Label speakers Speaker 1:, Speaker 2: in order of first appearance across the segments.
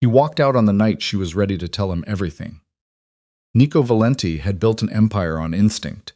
Speaker 1: He walked out on the night she was ready to tell him everything. Nico Valenti had built an empire on instinct,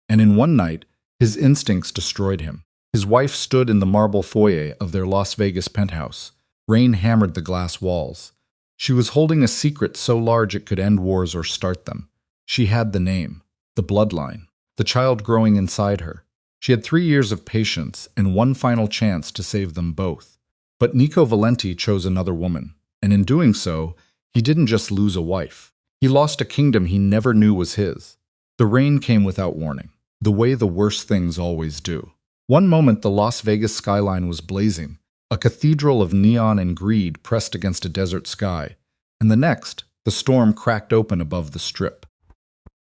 Speaker 1: and in one night, his instincts destroyed him. His wife stood in the marble foyer of their Las Vegas penthouse. Rain hammered the glass walls. She was holding a secret so large it could end wars or start them. She had the name, the bloodline, the child growing inside her. She had 3 years of patience and one final chance to save them both. But Nico Valenti chose another woman, and in doing so, he didn't just lose a wife. He lost a kingdom he never knew was his. The rain came without warning, the way the worst things always do. One moment the Las Vegas skyline was blazing, a cathedral of neon and greed pressed against a desert sky, and the next, the storm cracked open above the Strip.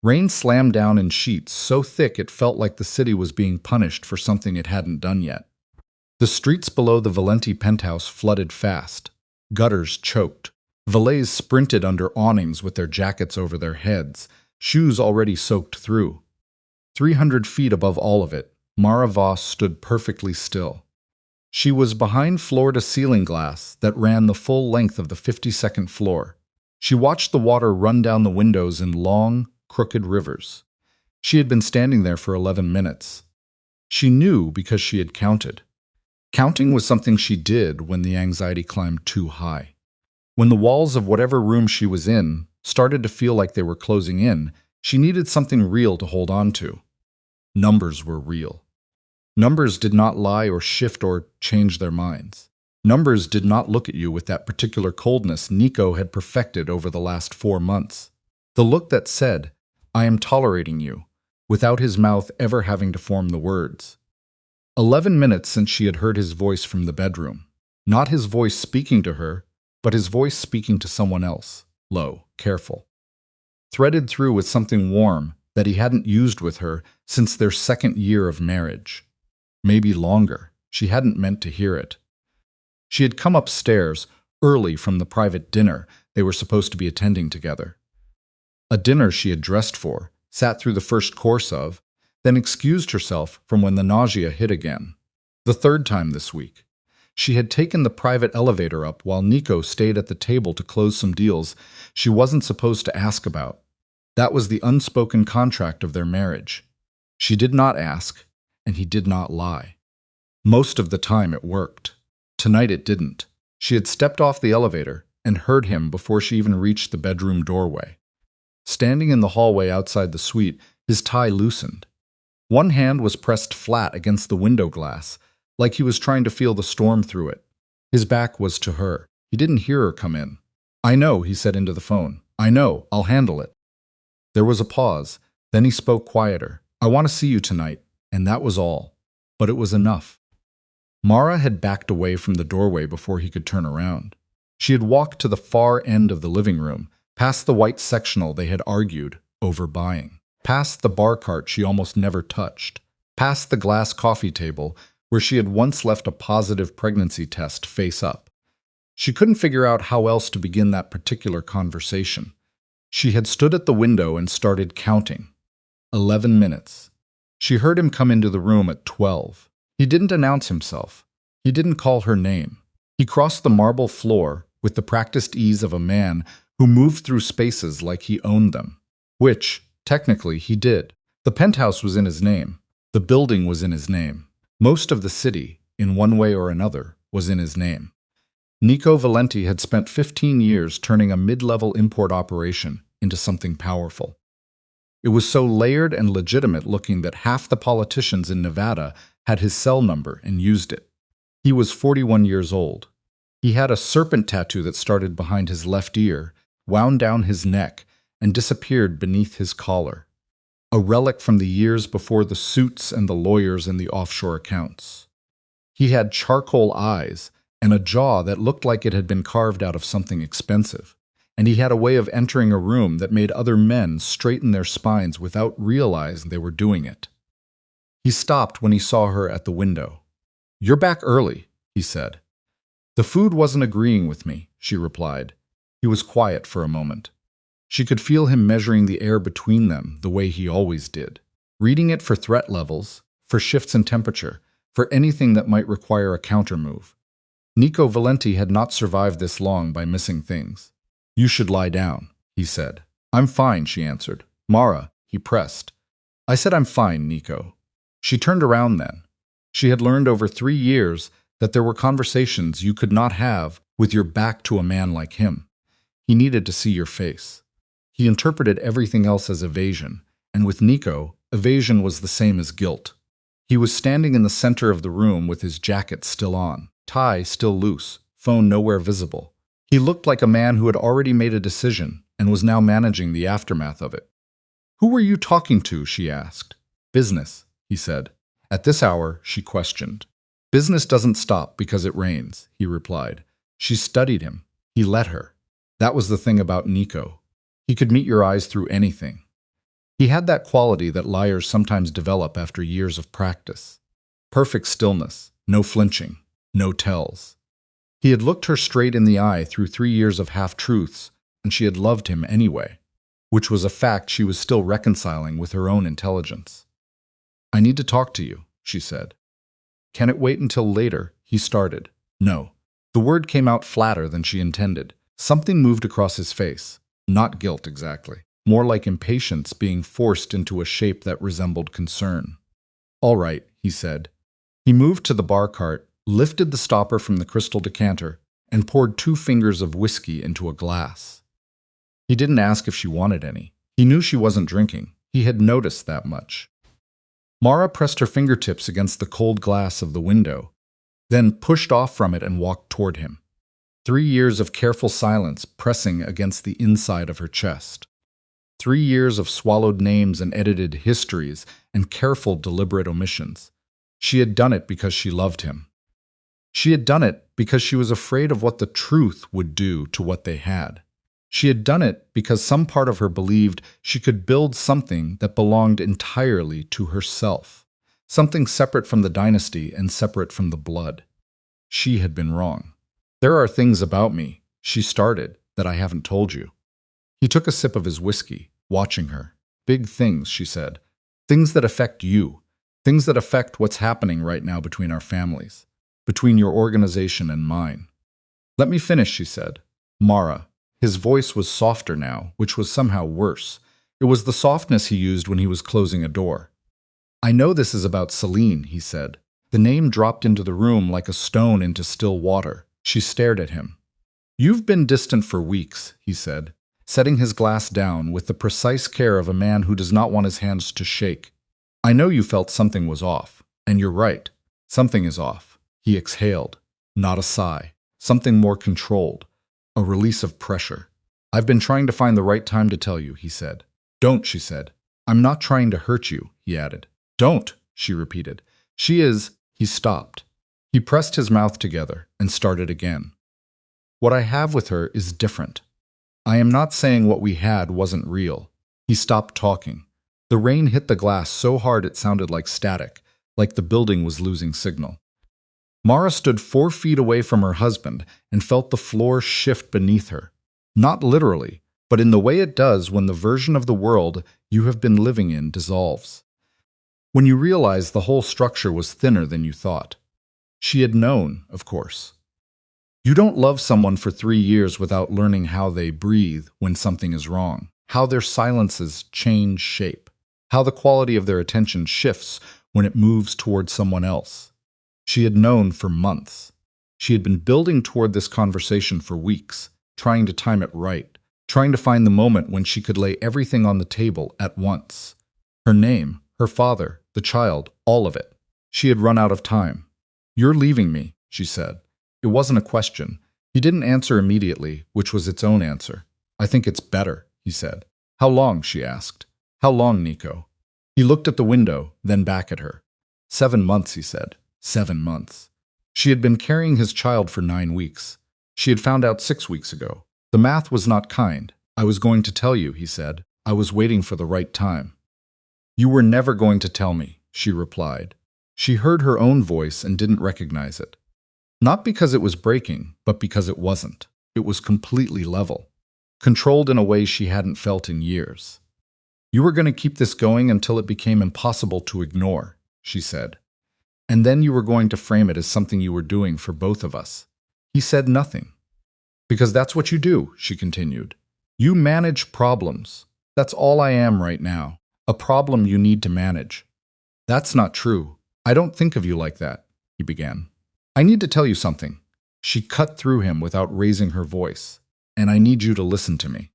Speaker 1: Rain slammed down in sheets so thick it felt like the city was being punished for something it hadn't done yet. The streets below the Valenti penthouse flooded fast. Gutters choked. Valets sprinted under awnings with their jackets over their heads, shoes already soaked through. 300 feet above all of it, Mara Voss stood perfectly still. She was behind floor-to-ceiling glass that ran the full length of the 52nd floor. She watched the water run down the windows in long, crooked rivers. She had been standing there for 11 minutes. She knew because she had counted. Counting was something she did when the anxiety climbed too high. When the walls of whatever room she was in started to feel like they were closing in, she needed something real to hold on to. Numbers were real. Numbers did not lie or shift or change their minds. Numbers did not look at you with that particular coldness Nico had perfected over the last 4 months. The look that said, "I am tolerating you," without his mouth ever having to form the words. 11 minutes since she had heard his voice from the bedroom. Not his voice speaking to her, but his voice speaking to someone else, low, careful. Threaded through with something warm that he hadn't used with her since their 2nd year of marriage. Maybe longer. She hadn't meant to hear it. She had come upstairs early from the private dinner they were supposed to be attending together. A dinner she had dressed for, sat through the first course of, then excused herself from when the nausea hit again. The 3rd time this week. She had taken the private elevator up while Nico stayed at the table to close some deals she wasn't supposed to ask about. That was the unspoken contract of their marriage. She did not ask, and he did not lie. Most of the time it worked. Tonight it didn't. She had stepped off the elevator and heard him before she even reached the bedroom doorway. Standing in the hallway outside the suite, his tie loosened. One hand was pressed flat against the window glass, like he was trying to feel the storm through it. His back was to her. He didn't hear her come in. "I know," he said into the phone. "I know. I'll handle it." There was a pause. Then he spoke quieter. "I want to see you tonight." And that was all. But it was enough. Mara had backed away from the doorway before he could turn around. She had walked to the far end of the living room, past the white sectional they had argued over buying, past the bar cart she almost never touched, past the glass coffee table where she had once left a positive pregnancy test face up. She couldn't figure out how else to begin that particular conversation. She had stood at the window and started counting. 11 minutes. She heard him come into the room at 12. He didn't announce himself. He didn't call her name. He crossed the marble floor with the practiced ease of a man who moved through spaces like he owned them. Which, technically, he did. The penthouse was in his name. The building was in his name. Most of the city, in one way or another, was in his name. Nico Valenti had spent 15 years turning a mid-level import operation into something powerful. It was so layered and legitimate looking that half the politicians in Nevada had his cell number and used it. He was 41 years old. He had a serpent tattoo that started behind his left ear, wound down his neck, and disappeared beneath his collar. A relic from the years before the suits and the lawyers and the offshore accounts. He had charcoal eyes and a jaw that looked like it had been carved out of something expensive, and he had a way of entering a room that made other men straighten their spines without realizing they were doing it. He stopped when he saw her at the window. "You're back early," he said. "The food wasn't agreeing with me," she replied. He was quiet for a moment. She could feel him measuring the air between them the way he always did, reading it for threat levels, for shifts in temperature, for anything that might require a countermove. Nico Valenti had not survived this long by missing things. "You should lie down," he said. "I'm fine," she answered. "Mara," he pressed. "I said I'm fine, Nico." She turned around then. She had learned over 3 years that there were conversations you could not have with your back to a man like him. He needed to see your face. He interpreted everything else as evasion, and with Nico, evasion was the same as guilt. He was standing in the center of the room with his jacket still on, tie still loose, phone nowhere visible. He looked like a man who had already made a decision and was now managing the aftermath of it. "Who were you talking to?" she asked. "Business," he said. At this hour, she questioned. "Business doesn't stop because it rains," he replied. She studied him. He let her. That was the thing about Nico. He could meet your eyes through anything. He had that quality that liars sometimes develop after years of practice. Perfect stillness, no flinching, no tells. He had looked her straight in the eye through 3 years of half-truths, and she had loved him anyway, which was a fact she was still reconciling with her own intelligence. "I need to talk to you," she said. "Can it wait until later?" he started. No. The word came out flatter than she intended. Something moved across his face. Not guilt exactly. More like impatience being forced into a shape that resembled concern. "All right," he said. He moved to the bar cart, lifted the stopper from the crystal decanter, and poured 2 fingers of whiskey into a glass. He didn't ask if she wanted any. He knew she wasn't drinking. He had noticed that much. Mara pressed her fingertips against the cold glass of the window, then pushed off from it and walked toward him. 3 years of careful silence pressing against the inside of her chest. 3 years of swallowed names and edited histories and careful, deliberate omissions. She had done it because she loved him. She had done it because she was afraid of what the truth would do to what they had. She had done it because some part of her believed she could build something that belonged entirely to herself, something separate from the dynasty and separate from the blood. She had been wrong. "There are things about me," she started, "that I haven't told you." He took a sip of his whiskey, watching her. "Big things," she said. "Things that affect you. Things that affect what's happening right now between our families. Between your organization and mine." "Let me finish," she said. "Mara." His voice was softer now, which was somehow worse. It was the softness he used when he was closing a door. "I know this is about Celine," he said. The name dropped into the room like a stone into still water. She stared at him. "You've been distant for weeks," he said, setting his glass down with the precise care of a man who does not want his hands to shake. "I know you felt something was off, and you're right. Something is off." He exhaled, not a sigh, something more controlled, a release of pressure. "I've been trying to find the right time to tell you," he said. "Don't," she said. "I'm not trying to hurt you," he added. "Don't," she repeated. "She is—" He stopped. He pressed his mouth together and started again. "What I have with her is different. I am not saying what we had wasn't real." He stopped talking. The rain hit the glass so hard it sounded like static, like the building was losing signal. Mara stood 4 feet away from her husband and felt the floor shift beneath her. Not literally, but in the way it does when the version of the world you have been living in dissolves. When you realize the whole structure was thinner than you thought. She had known, of course. You don't love someone for 3 years without learning how they breathe when something is wrong, how their silences change shape, how the quality of their attention shifts when it moves toward someone else. She had known for months. She had been building toward this conversation for weeks, trying to time it right, trying to find the moment when she could lay everything on the table at once. Her name, her father, the child, all of it. She had run out of time. "You're leaving me," she said. It wasn't a question. He didn't answer immediately, which was its own answer. "I think it's better," he said. "How long?" she asked. "How long, Nico?" He looked at the window, then back at her. 7 months, he said. 7 months. She had been carrying his child for 9 weeks. She had found out 6 weeks ago. The math was not kind. "I was going to tell you," he said. "I was waiting for the right time." "You were never going to tell me," she replied. She heard her own voice and didn't recognize it. Not because it was breaking, but because it wasn't. It was completely level, controlled in a way she hadn't felt in years. "You were going to keep this going until it became impossible to ignore," she said. "And then you were going to frame it as something you were doing for both of us. He said nothing. Because that's what you do, she continued. You manage problems. That's all I am right now. A problem you need to manage. That's not true. I don't think of you like that, he began. I need to tell you something. She cut through him without raising her voice. And I need you to listen to me.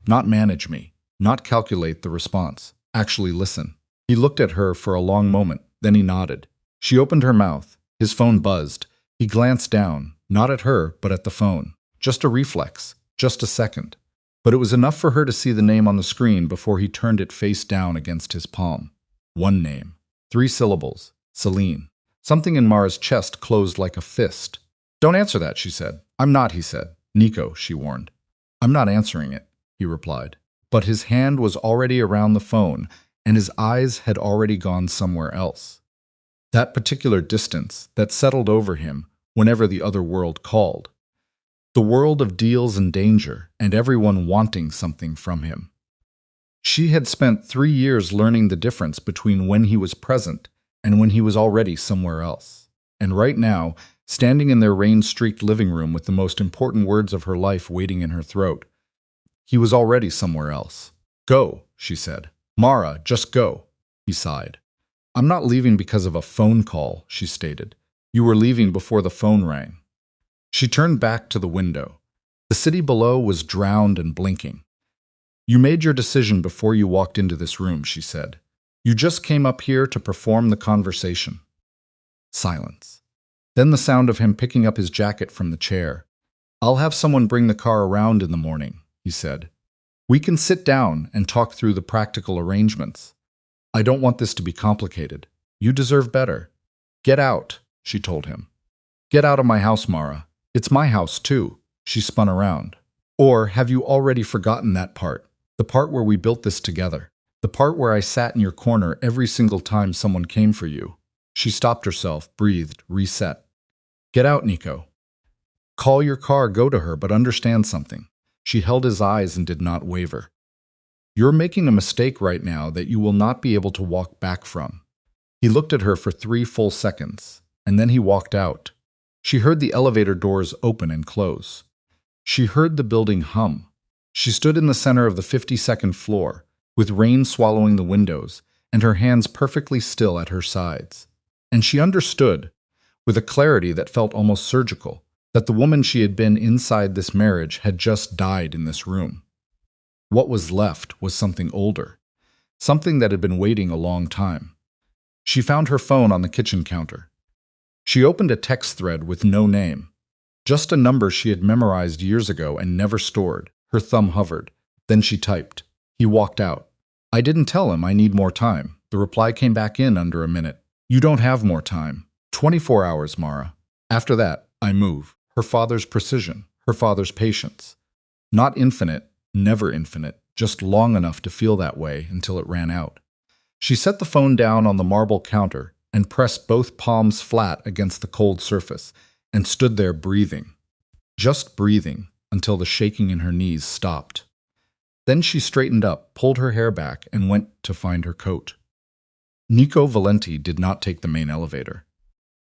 Speaker 1: Not manage me. Not calculate the response. Actually listen. He looked at her for a long moment, then he nodded. She opened her mouth. His phone buzzed. He glanced down, not at her, but at the phone. Just a reflex. Just a second. But it was enough for her to see the name on the screen before he turned it face down against his palm. One name. 3 syllables. Celine. Something in Mara's chest closed like a fist. Don't answer that, she said. I'm not, he said. Nico, she warned. I'm not answering it, he replied. But his hand was already around the phone, and his eyes had already gone somewhere else. That particular distance that settled over him whenever the other world called. The world of deals and danger, and everyone wanting something from him. She had spent 3 years learning the difference between when he was present and when he was already somewhere else. And right now, standing in their rain-streaked living room with the most important words of her life waiting in her throat, he was already somewhere else. Go, she said. Mara, just go. He sighed. I'm not leaving because of a phone call, she stated. You were leaving before the phone rang. She turned back to the window. The city below was drowned and blinking. You made your decision before you walked into this room, she said. You just came up here to perform the conversation. Silence. Then the sound of him picking up his jacket from the chair. I'll have someone bring the car around in the morning, he said. We can sit down and talk through the practical arrangements. I don't want this to be complicated. You deserve better. Get out, she told him. Get out of my house, Mara. It's my house, too. She spun around. Or have you already forgotten that part? The part where we built this together. The part where I sat in your corner every single time someone came for you. She stopped herself, breathed, reset. Get out, Nico. Call your car, go to her, but understand something. She held his eyes and did not waver. You're making a mistake right now that you will not be able to walk back from. He looked at her for 3 full seconds, and then he walked out. She heard the elevator doors open and close. She heard the building hum. She stood in the center of the 52nd floor, with rain swallowing the windows, and her hands perfectly still at her sides. And she understood, with a clarity that felt almost surgical, that the woman she had been inside this marriage had just died in this room. What was left was something older, something that had been waiting a long time. She found her phone on the kitchen counter. She opened a text thread with no name, just a number she had memorized years ago and never stored. Her thumb hovered. Then she typed. He walked out. I didn't tell him I need more time. The reply came back in under a minute. You don't have more time. 24 hours, Mara. After that, I move. Her father's precision, her father's patience. Not infinite, never infinite, just long enough to feel that way until it ran out. She set the phone down on the marble counter and pressed both palms flat against the cold surface and stood there breathing. Just breathing until the shaking in her knees stopped. Then she straightened up, pulled her hair back, and went to find her coat. Nico Valenti did not take the main elevator.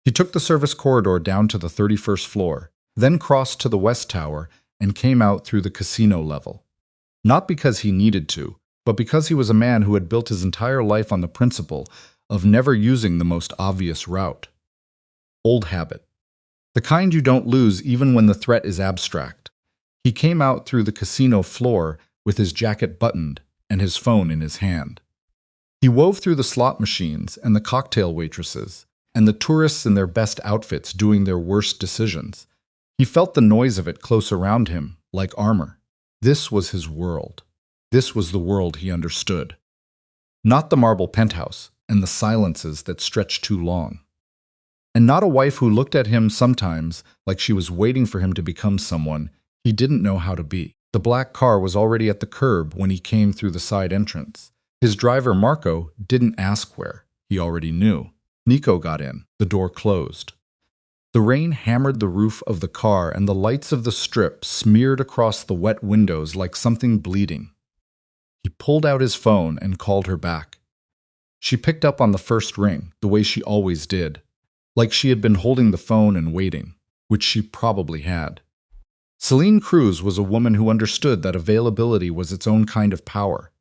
Speaker 1: He took the service corridor down to the 31st floor, then crossed to the west tower and came out through the casino level. Not because he needed to, but because he was a man who had built his entire life on the principle of never using the most obvious route. Old habit. The kind you don't lose even when the threat is abstract. He came out through the casino floor with his jacket buttoned and his phone in his hand. He wove through the slot machines and the cocktail waitresses and the tourists in their best outfits doing their worst decisions. He felt the noise of it close around him, like armor. This was his world. This was the world he understood. Not the marble penthouse and the silences that stretched too long. And not a wife who looked at him sometimes like she was waiting for him to become someone he didn't know how to be. The black car was already at the curb when he came through the side entrance. His driver, Marco, didn't ask where. He already knew. Nico got in. The door closed. The rain hammered the roof of the car and the lights of the strip smeared across the wet windows like something bleeding. He pulled out his phone and called her back. She picked up on the first ring, the way she always did, like she had been holding the phone and waiting. which she probably had. Celine Cruz was a woman who understood that availability was its own kind of power.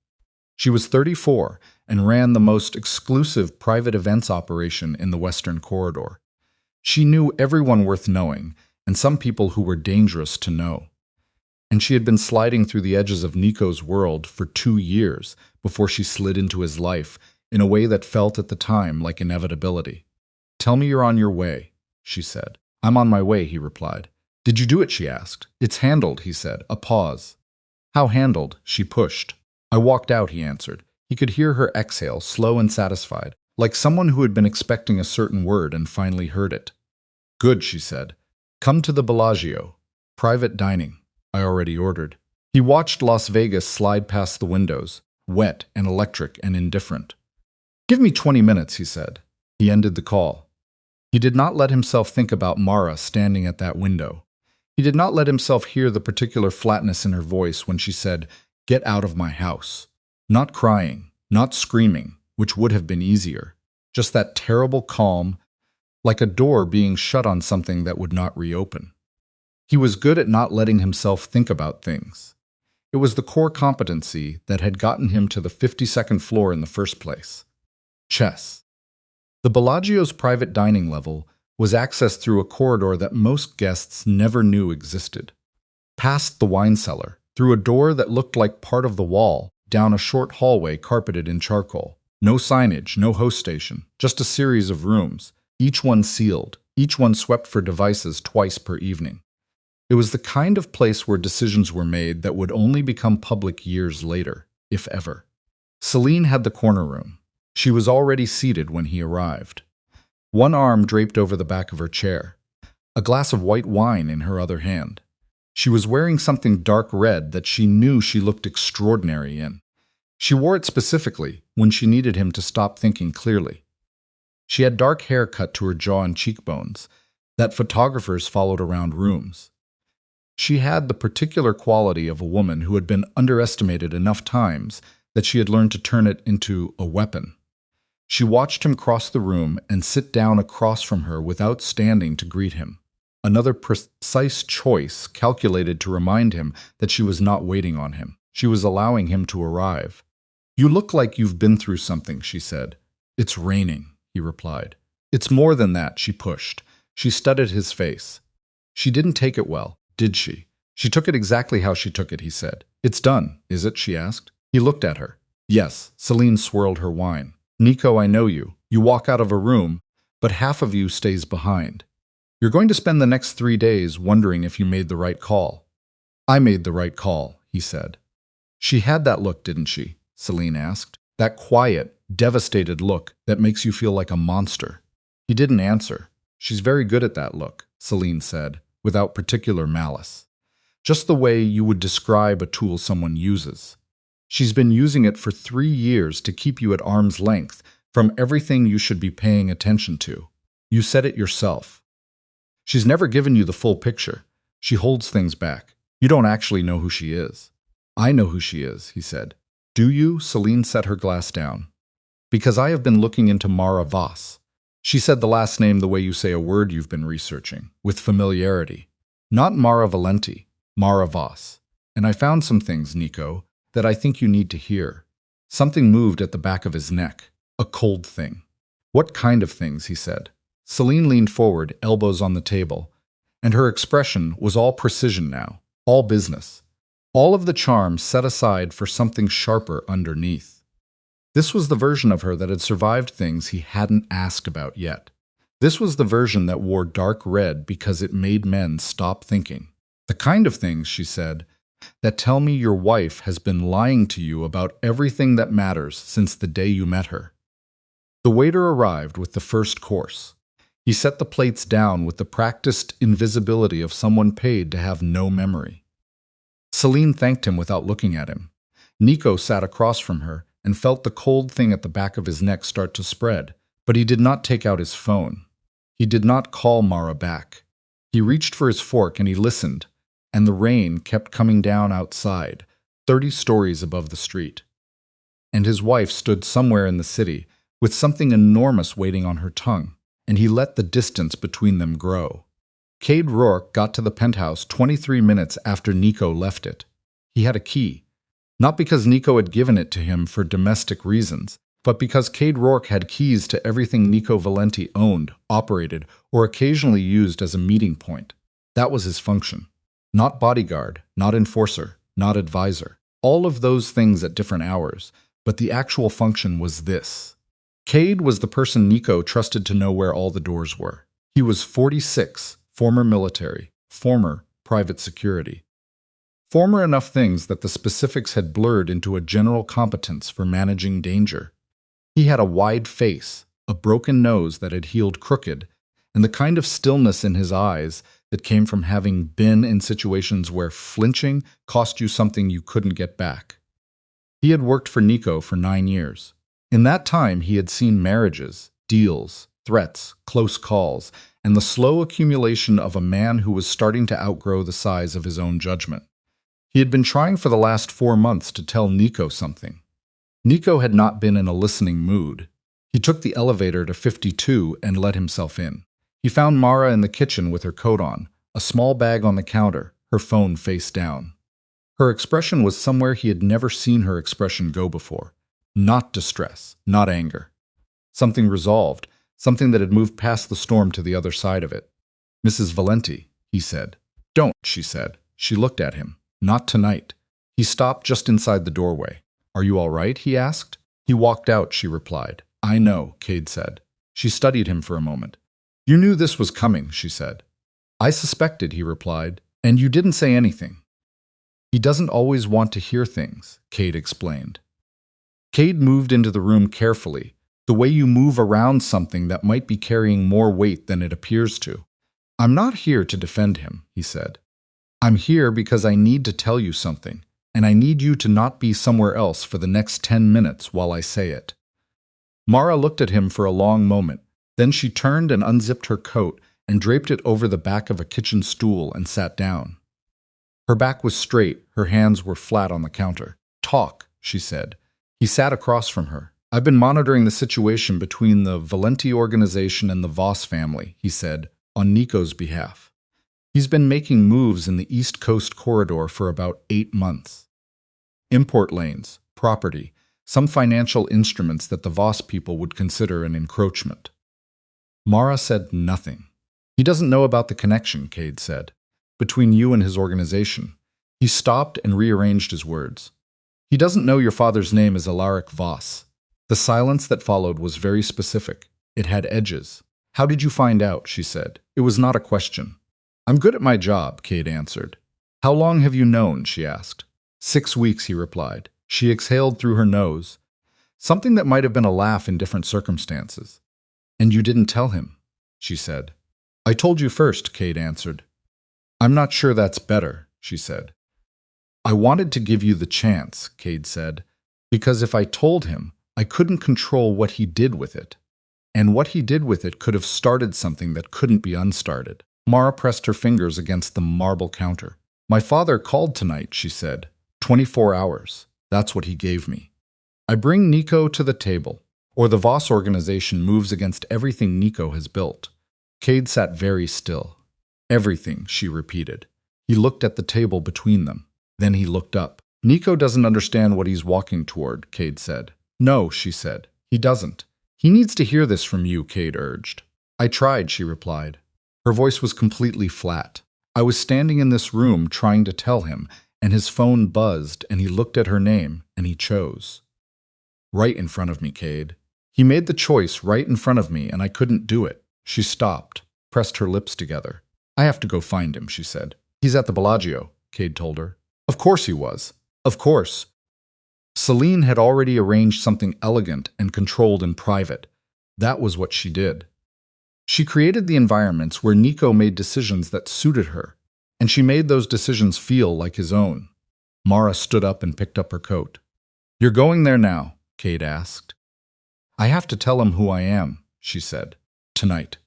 Speaker 1: She was 34 and ran the most exclusive private events operation in the Western Corridor. She knew everyone worth knowing, and some people who were dangerous to know. And she had been sliding through the edges of Nico's world for 2 years before she slid into his life in a way that felt at the time like inevitability. "Tell me you're on your way," she said. "I'm on my way," he replied. "Did you do it?" she asked. "It's handled," he said. A pause. "How handled?" She pushed. "I walked out," he answered. He could hear her exhale, slow and satisfied, like someone who had been expecting a certain word and finally heard it. "Good," she said. "Come to the Bellagio. Private dining. I already ordered." He watched Las Vegas slide past the windows, wet and electric and indifferent. "Give me 20 minutes," he said. He ended the call. He did not let himself think about Mara standing at that window. He did not let himself hear the particular flatness in her voice when she said, "Get out of my house." Not crying, not screaming, which would have been easier. Just that terrible calm, like a door being shut on something that would not reopen. He was good at not letting himself think about things. It was the core competency that had gotten him to the 52nd floor in the first place. Chess. The Bellagio's private dining level was accessed through a corridor that most guests never knew existed. Past the wine cellar, through a door that looked like part of the wall, down a short hallway carpeted in charcoal. No signage, no host station, just a series of rooms, each one sealed, each one swept for devices twice per evening. It was the kind of place where decisions were made that would only become public years later, if ever. Celine had the corner room. She was already seated when he arrived. One arm draped over the back of her chair, a glass of white wine in her other hand. She was wearing something dark red that she knew she looked extraordinary in. She wore it specifically when she needed him to stop thinking clearly. She had dark hair cut to her jaw and cheekbones that photographers followed around rooms. She had the particular quality of a woman who had been underestimated enough times that she had learned to turn it into a weapon. She watched him cross the room and sit down across from her without standing to greet him. Another precise choice calculated to remind him that she was not waiting on him. She was allowing him to arrive. "You look like you've been through something," she said. "It's raining," he replied. "It's more than that," she pushed. She studied his face. "She didn't take it well, did she?" "She took it exactly how she took it," he said. "It's done, is it?" she asked. He looked at her. "Yes." Celine swirled her wine. "Nico, I know you. You walk out of a room, but half of you stays behind. You're going to spend the next 3 days wondering if you made the right call." "I made the right call," he said. "She had that look, didn't she?" Celine asked. "That quiet, devastated look that makes you feel like a monster." He didn't answer. "She's very good at that look," Celine said, without particular malice. "Just the way you would describe a tool someone uses. She's been using it for 3 years to keep you at arm's length from everything you should be paying attention to. You said it yourself. She's never given you the full picture. She holds things back. You don't actually know who she is." "I know who she is," he said. "Do you?" Celine set her glass down. "Because I have been looking into Mara Voss." She said the last name the way you say a word you've been researching, with familiarity. "Not Mara Valenti, Mara Voss. And I found some things, Nico, that I think you need to hear." Something moved at the back of his neck. A cold thing. "What kind of things?" he said. Celine leaned forward, elbows on the table, and her expression was all precision now, all business. All of the charm set aside for something sharper underneath. This was the version of her that had survived things he hadn't asked about yet. This was the version that wore dark red because it made men stop thinking. "The kind of things," she said, "that tell me your wife has been lying to you about everything that matters since the day you met her." The waiter arrived with the first course. He set the plates down with the practiced invisibility of someone paid to have no memory. Celine thanked him without looking at him. Nico sat across from her and felt the cold thing at the back of his neck start to spread, but he did not take out his phone. He did not call Mara back. He reached for his fork and he listened, and the rain kept coming down outside, 30 stories above the street. And his wife stood somewhere in the city with something enormous waiting on her tongue, and he let the distance between them grow. Cade Rourke got to the penthouse 23 minutes after Nico left it. He had a key. Not because Nico had given it to him for domestic reasons, but because Cade Rourke had keys to everything Nico Valenti owned, operated, or occasionally used as a meeting point. That was his function. Not bodyguard, not enforcer, not advisor. All of those things at different hours, but the actual function was this. Cade was the person Nico trusted to know where all the doors were. He was 46, former military, former private security. Former enough things that the specifics had blurred into a general competence for managing danger. He had a wide face, a broken nose that had healed crooked, and the kind of stillness in his eyes that came from having been in situations where flinching cost you something you couldn't get back. He had worked for Nico for 9 years. In that time, he had seen marriages, deals, threats, close calls, and the slow accumulation of a man who was starting to outgrow the size of his own judgment. He had been trying for the last 4 months to tell Nico something. Nico had not been in a listening mood. He took the elevator to 52 and let himself in. He found Mara in the kitchen with her coat on, a small bag on the counter, her phone face down. Her expression was somewhere he had never seen her expression go before. Not distress, not anger. Something resolved, something that had moved past the storm to the other side of it. "Mrs. Valenti," he said. "Don't," she said. She looked at him. "Not tonight." He stopped just inside the doorway. "Are you all right?" he asked. He walked out, she replied. "I know," Cade said. She studied him for a moment. "You knew this was coming," she said. "I suspected," he replied, "and you didn't say anything." "He doesn't always want to hear things," Cade explained. Cade moved into the room carefully, the way you move around something that might be carrying more weight than it appears to. "I'm not here to defend him," he said. "I'm here because I need to tell you something, and I need you to not be somewhere else for the next 10 minutes while I say it." Mara looked at him for a long moment. Then she turned and unzipped her coat and draped it over the back of a kitchen stool and sat down. Her back was straight, her hands were flat on the counter. "Talk," she said. He sat across from her. "I've been monitoring the situation between the Valenti organization and the Voss family," he said, on Nico's behalf. "He's been making moves in the East Coast corridor for about 8 months. Import lanes, property, some financial instruments that the Voss people would consider an encroachment." Mara said nothing. "He doesn't know about the connection," Cade said, "between you and his organization." He stopped and rearranged his words. "He doesn't know your father's name is Alaric Voss." The silence that followed was very specific. It had edges. "How did you find out?" she said. It was not a question. "I'm good at my job," Cade answered. "How long have you known?" she asked. 6 weeks, he replied. She exhaled through her nose, something that might have been a laugh in different circumstances. "And you didn't tell him," she said. "I told you first," Cade answered. "I'm not sure that's better," she said. "I wanted to give you the chance," Cade said, "because if I told him, I couldn't control what he did with it. And what he did with it could have started something that couldn't be unstarted." Mara pressed her fingers against the marble counter. "My father called tonight," she said. 24 hours. That's what he gave me. I bring Nico to the table, or the Voss organization moves against everything Nico has built. Cade sat very still. "Everything," she repeated. He looked at the table between them. Then he looked up. "Nico doesn't understand what he's walking toward," Cade said. "No," she said. "He doesn't. He needs to hear this from you," Cade urged. "I tried," she replied. Her voice was completely flat. "I was standing in this room trying to tell him, and his phone buzzed, and he looked at her name, and he chose. Right in front of me, Cade. He made the choice right in front of me, and I couldn't do it." She stopped, pressed her lips together. "I have to go find him," she said. "He's at the Bellagio," Cade told her. Of course he was. Of course. Celine had already arranged something elegant and controlled in private. That was what she did. She created the environments where Nico made decisions that suited her, and she made those decisions feel like his own. Mara stood up and picked up her coat. "You're going there now?" Cade asked. "I have to tell him who I am," she said. "Tonight.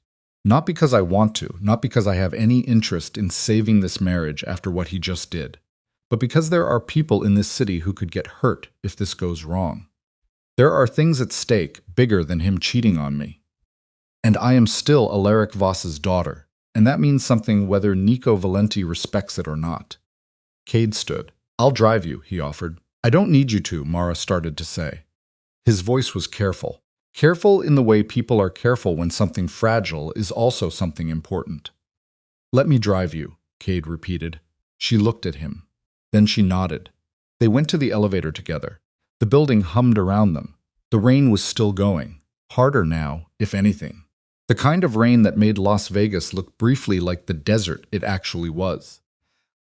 Speaker 1: Not because I want to, not because I have any interest in saving this marriage after what he just did, but because there are people in this city who could get hurt if this goes wrong. There are things at stake bigger than him cheating on me. And I am still Alaric Voss's daughter, and that means something whether Nico Valenti respects it or not. Cade stood. "I'll drive you," he offered. "I don't need you to," Mara started to say. His voice was careful. Careful in the way people are careful when something fragile is also something important. "Let me drive you," Cade repeated. She looked at him. Then she nodded. They went to the elevator together. The building hummed around them. The rain was still going. Harder now, if anything. The kind of rain that made Las Vegas look briefly like the desert it actually was.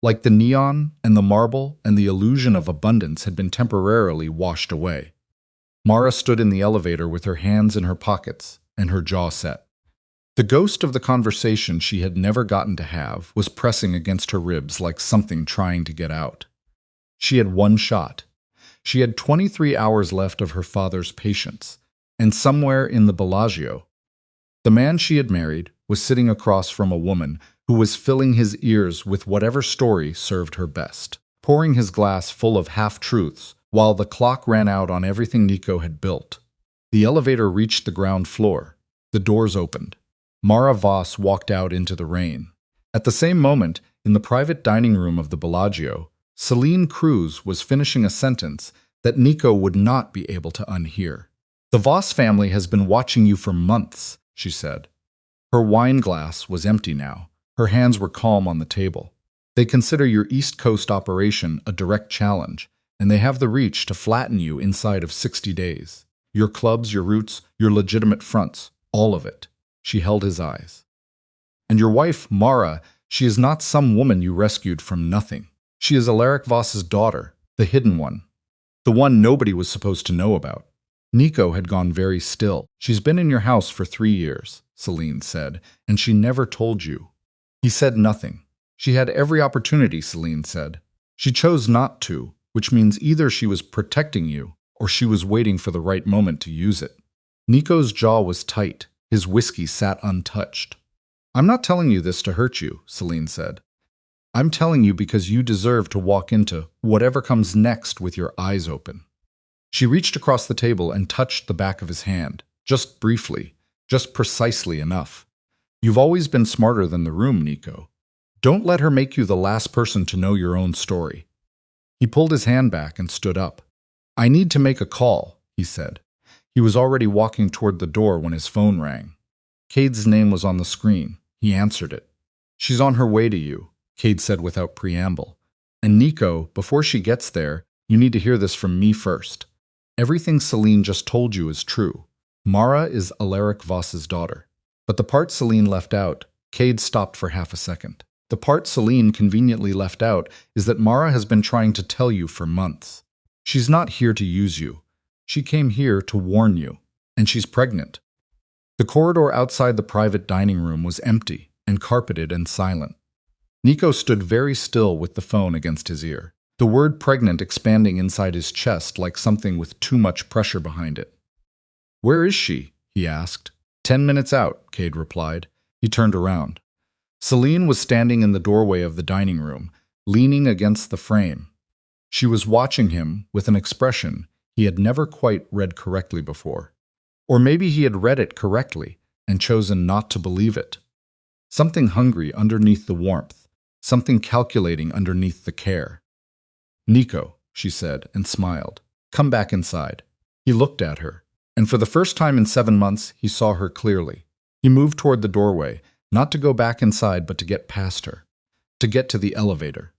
Speaker 1: Like the neon and the marble and the illusion of abundance had been temporarily washed away. Mara stood in the elevator with her hands in her pockets and her jaw set. The ghost of the conversation she had never gotten to have was pressing against her ribs like something trying to get out. She had one shot. She had 23 hours left of her father's patience, and somewhere in the Bellagio, the man she had married was sitting across from a woman who was filling his ears with whatever story served her best, pouring his glass full of half-truths while the clock ran out on everything Nico had built. The elevator reached the ground floor. The doors opened. Mara Voss walked out into the rain. At the same moment, in the private dining room of the Bellagio, Celine Cruz was finishing a sentence that Nico would not be able to unhear. "The Voss family has been watching you for months," she said. Her wine glass was empty now. Her hands were calm on the table. "They consider your East Coast operation a direct challenge, and they have the reach to flatten you inside of 60 days. Your clubs, your roots, your legitimate fronts, all of it." She held his eyes. "And your wife, Mara, she is not some woman you rescued from nothing. She is Alaric Voss's daughter, the hidden one. The one nobody was supposed to know about." Nico had gone very still. "She's been in your house for 3 years, Celine said, "and she never told you." He said nothing. "She had every opportunity," Celine said. "She chose not to, which means either she was protecting you or she was waiting for the right moment to use it." Nico's jaw was tight. His whiskey sat untouched. "I'm not telling you this to hurt you," Celine said. "I'm telling you because you deserve to walk into whatever comes next with your eyes open." She reached across the table and touched the back of his hand, just briefly, just precisely enough. "You've always been smarter than the room, Nico. Don't let her make you the last person to know your own story." He pulled his hand back and stood up. "I need to make a call," he said. He was already walking toward the door when his phone rang. Cade's name was on the screen. He answered it. "She's on her way to you," Cade said without preamble. "And Nico, before she gets there, you need to hear this from me first. Everything Celine just told you is true. Mara is Alaric Voss's daughter." But the part Celine left out, Cade stopped for half a second. "The part Celine conveniently left out is that Mara has been trying to tell you for months. She's not here to use you. She came here to warn you. And she's pregnant." The corridor outside the private dining room was empty and carpeted and silent. Nico stood very still with the phone against his ear, the word pregnant expanding inside his chest like something with too much pressure behind it. "Where is she?" he asked. 10 minutes out," Cade replied. He turned around. Celine was standing in the doorway of the dining room, leaning against the frame. She was watching him with an expression he had never quite read correctly before. Or maybe he had read it correctly and chosen not to believe it. Something hungry underneath the warmth, something calculating underneath the care. "Nico," she said and smiled. "Come back inside." He looked at her, and for the first time in 7 months, he saw her clearly. He moved toward the doorway, not to go back inside but to get past her, to get to the elevator,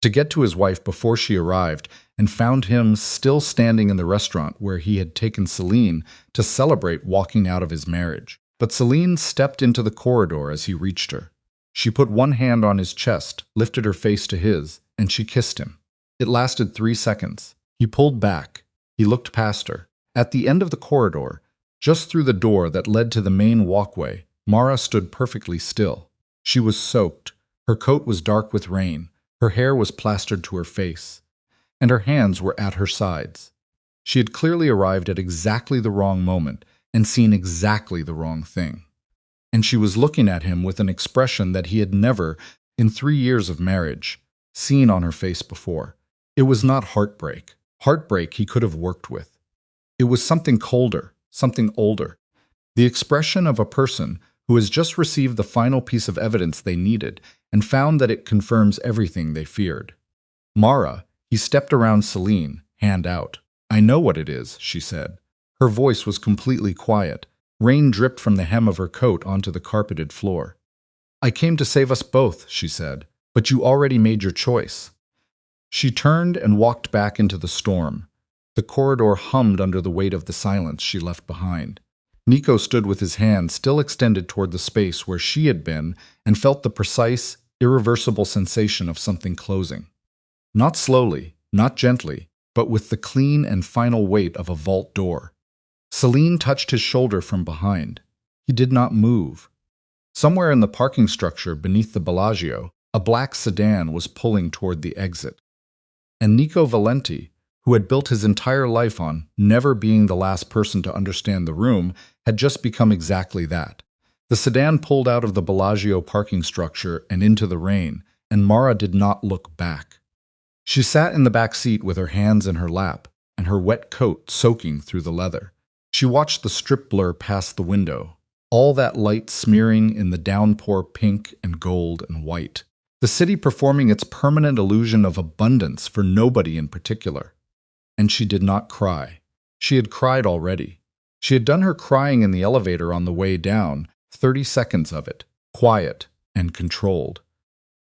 Speaker 1: to get to his wife before she arrived and found him still standing in the restaurant where he had taken Celine to celebrate walking out of his marriage. But Celine stepped into the corridor as he reached her. She put one hand on his chest, lifted her face to his, and she kissed him. It lasted 3 seconds. He pulled back. He looked past her. At the end of the corridor, just through the door that led to the main walkway, Mara stood perfectly still. She was soaked. Her coat was dark with rain. Her hair was plastered to her face, and her hands were at her sides. She had clearly arrived at exactly the wrong moment and seen exactly the wrong thing. And she was looking at him with an expression that he had never, in 3 years of marriage, seen on her face before. It was not heartbreak. Heartbreak he could have worked with. It was something colder, something older. The expression of a person who has just received the final piece of evidence they needed and found that it confirms everything they feared. Mara, he stepped around Celine, hand out. "I know what it is," she said. Her voice was completely quiet. Rain dripped from the hem of her coat onto the carpeted floor. "I came to save us both," she said, "but you already made your choice." She turned and walked back into the storm. The corridor hummed under the weight of the silence she left behind. Nico stood with his hand still extended toward the space where she had been and felt the precise, irreversible sensation of something closing. Not slowly, not gently, but with the clean and final weight of a vault door. Celine touched his shoulder from behind. He did not move. Somewhere in the parking structure beneath the Bellagio, a black sedan was pulling toward the exit. And Nico Valenti, who had built his entire life on never being the last person to understand the room, had just become exactly that. The sedan pulled out of the Bellagio parking structure and into the rain, and Mara did not look back. She sat in the back seat with her hands in her lap, and her wet coat soaking through the leather. She watched the strip blur past the window, all that light smearing in the downpour pink and gold and white. The city performing its permanent illusion of abundance for nobody in particular. And she did not cry. She had cried already. She had done her crying in the elevator on the way down, 30 seconds of it, quiet and controlled.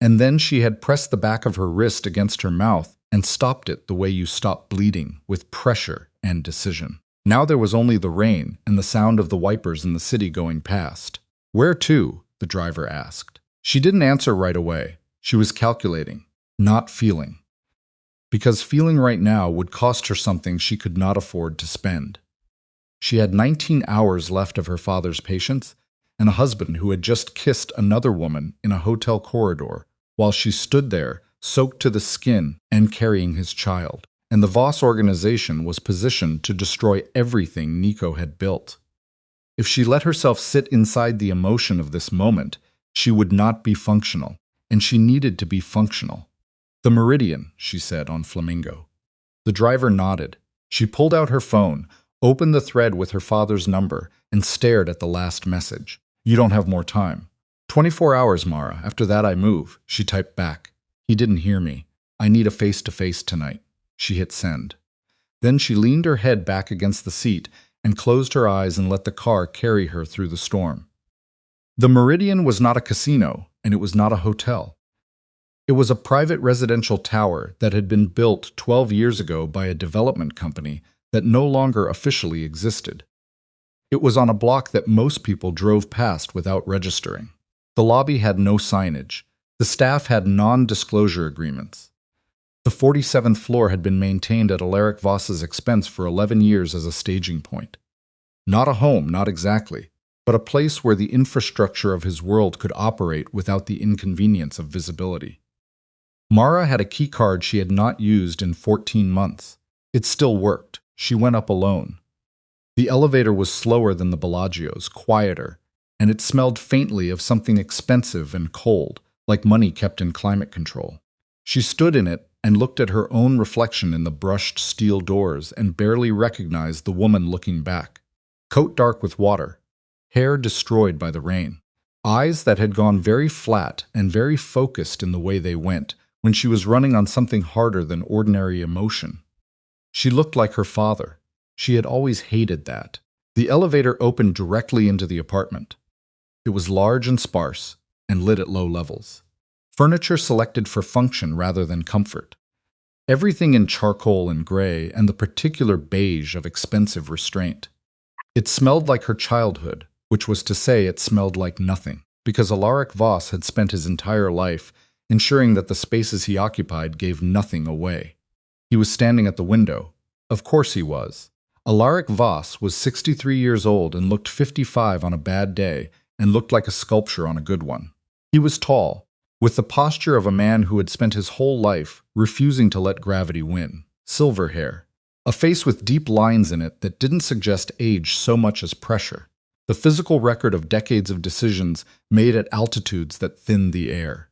Speaker 1: And then she had pressed the back of her wrist against her mouth and stopped it the way you stop bleeding, with pressure and decision. Now there was only the rain and the sound of the wipers in the city going past. "Where to?" the driver asked. She didn't answer right away. She was calculating, not feeling. Because feeling right now would cost her something she could not afford to spend. She had 19 hours left of her father's patience and a husband who had just kissed another woman in a hotel corridor while she stood there, soaked to the skin and carrying his child. And the Voss organization was positioned to destroy everything Nico had built. If she let herself sit inside the emotion of this moment, she would not be functional, and she needed to be functional. "The Meridian," she said on Flamingo. The driver nodded. She pulled out her phone, opened the thread with her father's number, and stared at the last message. "You don't have more time." 24 hours, Mara. After that I move," she typed back. He didn't hear me. "I need a face-to-face tonight." She hit send. Then she leaned her head back against the seat and closed her eyes and let the car carry her through the storm. The Meridian was not a casino, and it was not a hotel. It was a private residential tower that had been built 12 years ago by a development company that no longer officially existed. It was on a block that most people drove past without registering. The lobby had no signage. The staff had non-disclosure agreements. The 47th floor had been maintained at Alaric Voss's expense for 11 years as a staging point. Not a home, not exactly, but a place where the infrastructure of his world could operate without the inconvenience of visibility. Mara had a key card she had not used in 14 months. It still worked. She went up alone. The elevator was slower than the Bellagio's, quieter, and it smelled faintly of something expensive and cold, like money kept in climate control. She stood in it and looked at her own reflection in the brushed steel doors and barely recognized the woman looking back. Coat dark with water, hair destroyed by the rain, eyes that had gone very flat and very focused in the way they went when she was running on something harder than ordinary emotion. She looked like her father. She had always hated that. The elevator opened directly into the apartment. It was large and sparse and lit at low levels. Furniture selected for function rather than comfort. Everything in charcoal and gray and the particular beige of expensive restraint. It smelled like her childhood, which was to say it smelled like nothing, because Alaric Voss had spent his entire life ensuring that the spaces he occupied gave nothing away. He was standing at the window. Of course he was. Alaric Voss was 63 years old and looked 55 on a bad day and looked like a sculpture on a good one. He was tall, with the posture of a man who had spent his whole life refusing to let gravity win. Silver hair. A face with deep lines in it that didn't suggest age so much as pressure. The physical record of decades of decisions made at altitudes that thinned the air.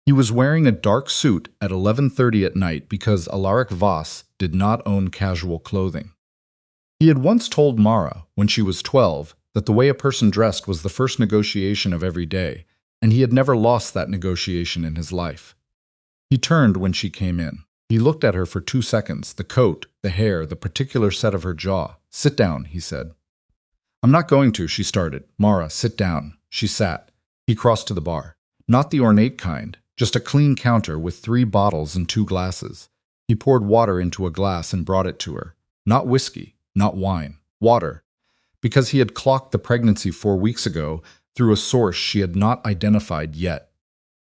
Speaker 1: He was wearing a dark suit at 11:30 at night because Alaric Voss did not own casual clothing. He had once told Mara, when she was 12, that the way a person dressed was the first negotiation of every day, and he had never lost that negotiation in his life. He turned when she came in. He looked at her for 2 seconds, the coat, the hair, the particular set of her jaw. "Sit down," he said. "I'm not going to," she started. "Mara, sit down." She sat. He crossed to the bar. Not the ornate kind, just a clean counter with 3 bottles and 2 glasses. He poured water into a glass and brought it to her. Not whiskey, not wine, water. Because he had clocked the pregnancy 4 weeks ago through a source she had not identified yet.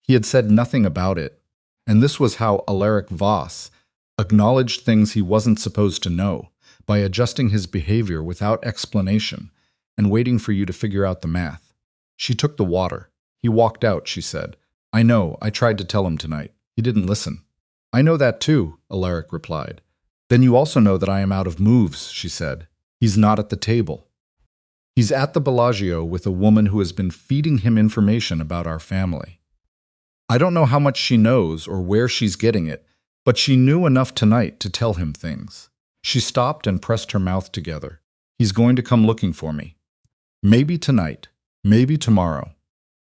Speaker 1: He had said nothing about it, and this was how Alaric Voss acknowledged things he wasn't supposed to know, by adjusting his behavior without explanation and waiting for you to figure out the math. She took the water. He walked out, she said. "I know, I tried to tell him tonight. He didn't listen." "I know that too," Alaric replied. "Then you also know that I am out of moves," she said. "He's not at the table. He's at the Bellagio with a woman who has been feeding him information about our family. I don't know how much she knows or where she's getting it, but she knew enough tonight to tell him things." She stopped and pressed her mouth together. "He's going to come looking for me. Maybe tonight, maybe tomorrow.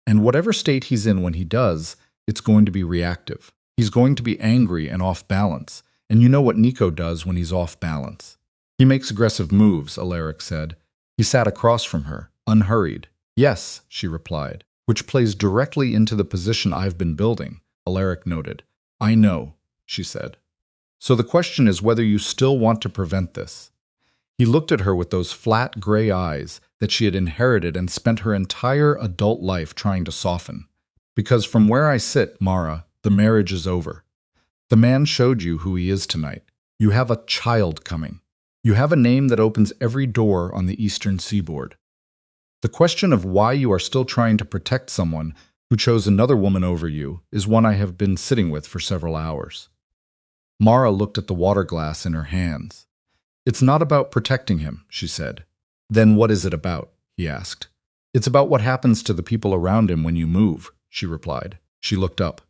Speaker 1: And whatever state he's in when he does, it's going to be reactive. He's going to be angry and off balance, and you know what Nico does when he's off balance. He makes aggressive moves," Alaric said. He sat across from her, unhurried. "Yes," she replied, "which plays directly into the position I've been building," Alaric noted. "I know," she said. "So the question is whether you still want to prevent this." He looked at her with those flat gray eyes that she had inherited and spent her entire adult life trying to soften. "Because from where I sit, Mara, the marriage is over. The man showed you who he is tonight. You have a child coming. You have a name that opens every door on the eastern seaboard. The question of why you are still trying to protect someone who chose another woman over you is one I have been sitting with for several hours." Mara looked at the water glass in her hands. "It's not about protecting him," she said. "Then what is it about?" he asked. "It's about what happens to the people around him when you move," she replied. She looked up.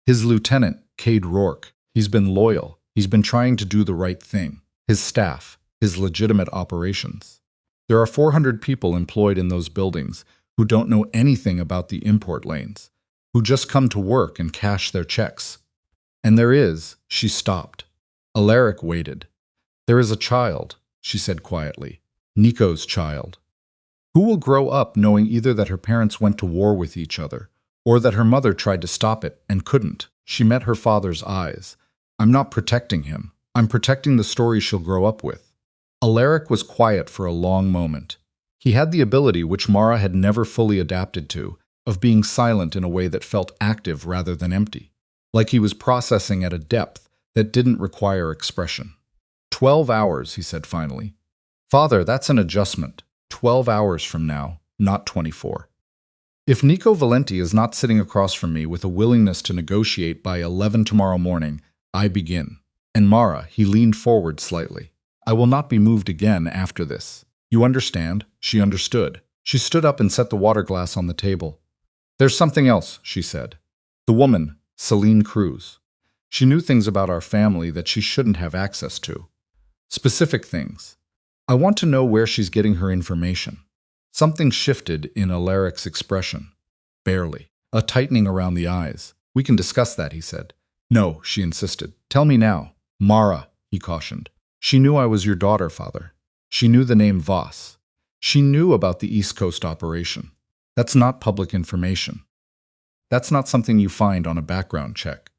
Speaker 1: "His lieutenant, Cade Rourke, he's been loyal. He's been trying to do the right thing. His staff, his legitimate operations. There are 400 people employed in those buildings who don't know anything about the import lanes, who just come to work and cash their checks. And there is," she stopped. Alaric waited. "There is a child," she said quietly. "Nico's child. Who will grow up knowing either that her parents went to war with each other, or that her mother tried to stop it and couldn't." She met her father's eyes. "I'm not protecting him. I'm protecting the story she'll grow up with." Alaric was quiet for a long moment. He had the ability, which Mara had never fully adapted to, of being silent in a way that felt active rather than empty, like he was processing at a depth that didn't require expression. 12 hours, he said finally. "Father, that's an adjustment. 12 hours from now, not 24. If Nico Valenti is not sitting across from me with a willingness to negotiate by 11 tomorrow morning, I begin. And Mara," he leaned forward slightly, "I will not be moved again after this. You understand?" She understood. She stood up and set the water glass on the table. "There's something else," she said. "The woman, Celine Cruz. She knew things about our family that she shouldn't have access to. Specific things. I want to know where she's getting her information." Something shifted in Alaric's expression. Barely. A tightening around the eyes. "We can discuss that," he said. "No," she insisted. "Tell me now." "Mara," he cautioned. "She knew I was your daughter, Father. She knew the name Voss. She knew about the East Coast operation. That's not public information. That's not something you find on a background check."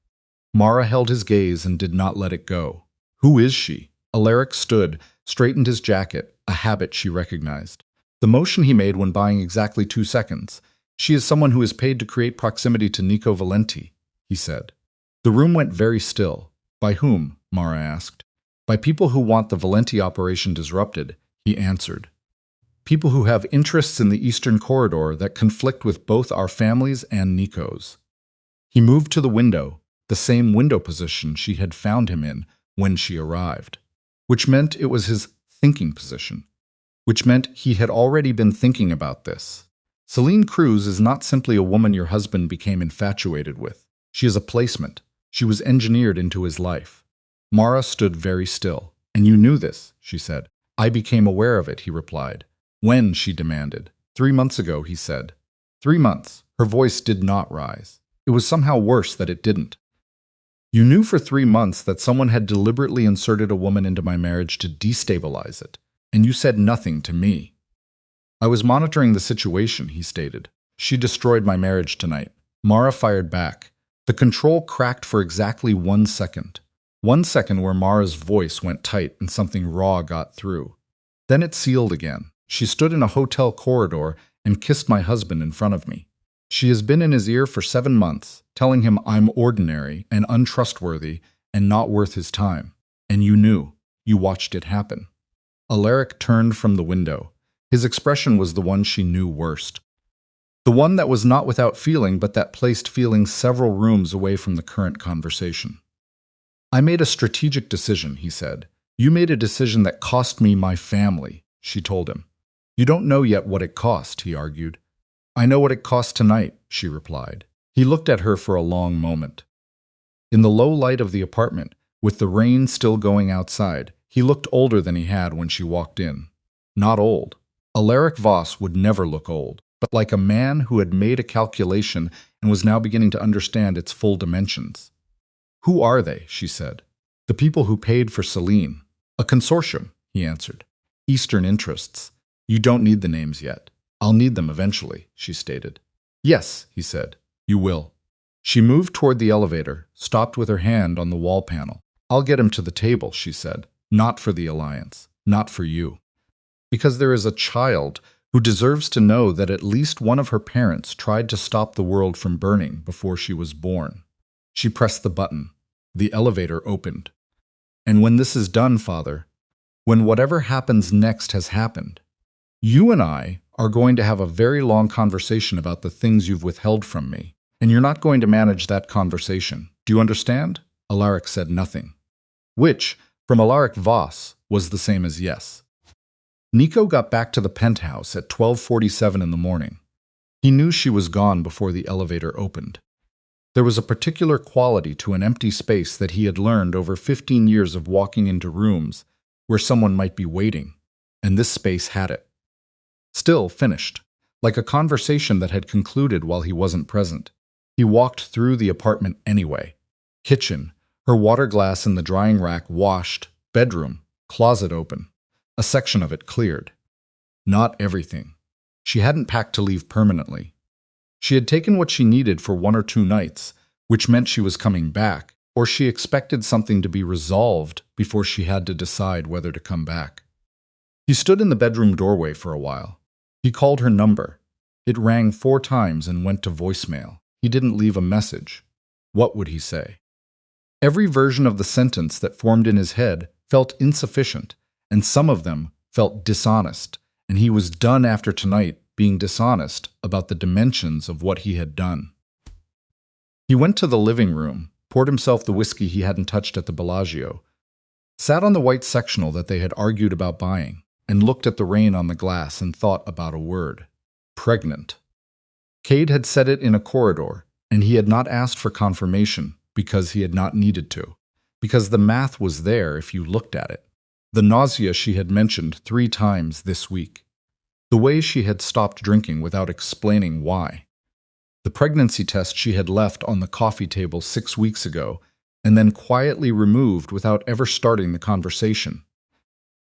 Speaker 1: Mara held his gaze and did not let it go. "Who is she?" Alaric stood, straightened his jacket, a habit she recognized. The motion he made when buying exactly 2 seconds. "She is someone who is paid to create proximity to Nico Valenti," he said. The room went very still. "By whom?" Mara asked. "By people who want the Valenti operation disrupted," he answered. "People who have interests in the Eastern Corridor that conflict with both our families and Nico's." He moved to the window, the same window position she had found him in when she arrived, which meant it was his thinking position, which meant he had already been thinking about this. Celine Cruz is not simply a woman your husband became infatuated with. She is a placement. She was engineered into his life. Mara stood very still. "And you knew this," she said. "I became aware of it," he replied. When? She demanded. 3 months ago, he said. 3 months. Her voice did not rise. It was somehow worse that it didn't. You knew for 3 months that someone had deliberately inserted a woman into my marriage to destabilize it, and you said nothing to me. I was monitoring the situation, he stated. She destroyed my marriage tonight. Mara fired back. The control cracked for exactly 1 second. 1 second where Mara's voice went tight and something raw got through. Then it sealed again. She stood in a hotel corridor and kissed my husband in front of me. She has been in his ear for 7 months, telling him I'm ordinary and untrustworthy and not worth his time. And you knew. You watched it happen. Alaric turned from the window. His expression was the one she knew worst. The one that was not without feeling, but that placed feeling several rooms away from the current conversation. I made a strategic decision, he said. You made a decision that cost me my family, she told him. You don't know yet what it cost, he argued. I know what it cost tonight, she replied. He looked at her for a long moment. In the low light of the apartment, with the rain still going outside, he looked older than he had when she walked in. Not old. Alaric Voss would never look old, but like a man who had made a calculation and was now beginning to understand its full dimensions. Who are they? She said. The people who paid for Celine. A consortium, he answered. Eastern interests. You don't need the names yet. I'll need them eventually, she stated. Yes, he said. You will. She moved toward the elevator, stopped with her hand on the wall panel. I'll get him to the table, she said. Not for the alliance. Not for you. Because there is a child who deserves to know that at least one of her parents tried to stop the world from burning before she was born. She pressed the button. The elevator opened. And when this is done, Father, when whatever happens next has happened, you and I are going to have a very long conversation about the things you've withheld from me, and you're not going to manage that conversation. Do you understand? Alaric said nothing. Which, from Alaric Voss, was the same as yes. Nico got back to the penthouse at 12:47 in the morning. He knew she was gone before the elevator opened. There was a particular quality to an empty space that he had learned over 15 years of walking into rooms where someone might be waiting, and this space had it. Still finished, like a conversation that had concluded while he wasn't present. He walked through the apartment anyway. Kitchen, her water glass in the drying rack washed, bedroom, closet open. A section of it cleared. Not everything. She hadn't packed to leave permanently. She had taken what she needed for 1 or 2 nights, which meant she was coming back, or she expected something to be resolved before she had to decide whether to come back. He stood in the bedroom doorway for a while. He called her number. It rang 4 times and went to voicemail. He didn't leave a message. What would he say? Every version of the sentence that formed in his head felt insufficient, and some of them felt dishonest, and he was done after tonight being dishonest about the dimensions of what he had done. He went to the living room, poured himself the whiskey he hadn't touched at the Bellagio, sat on the white sectional that they had argued about buying, and looked at the rain on the glass and thought about a word. Pregnant. Cade had said it in a corridor, and he had not asked for confirmation because he had not needed to, because the math was there if you looked at it. The nausea she had mentioned 3 times this week. The way she had stopped drinking without explaining why. The pregnancy test she had left on the coffee table 6 weeks ago and then quietly removed without ever starting the conversation.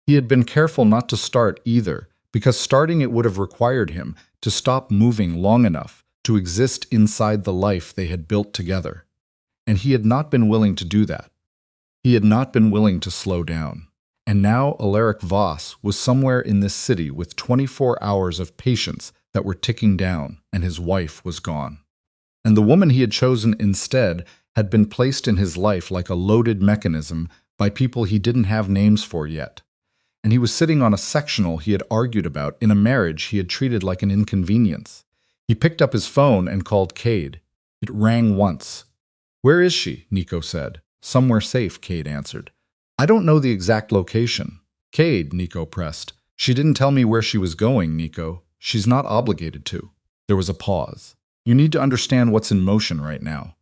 Speaker 1: He had been careful not to start either, because starting it would have required him to stop moving long enough to exist inside the life they had built together. And he had not been willing to do that. He had not been willing to slow down. And now Alaric Voss was somewhere in this city with 24 hours of patience that were ticking down, and his wife was gone. And the woman he had chosen instead had been placed in his life like a loaded mechanism by people he didn't have names for yet. And he was sitting on a sectional he had argued about in a marriage he had treated like an inconvenience. He picked up his phone and called Cade. It rang once. "Where is she?" Nico said. "Somewhere safe," Cade answered. "I don't know the exact location." "Cade," Nico pressed. "She didn't tell me where she was going, Nico. She's not obligated to." There was a pause. "You need to understand what's in motion right now.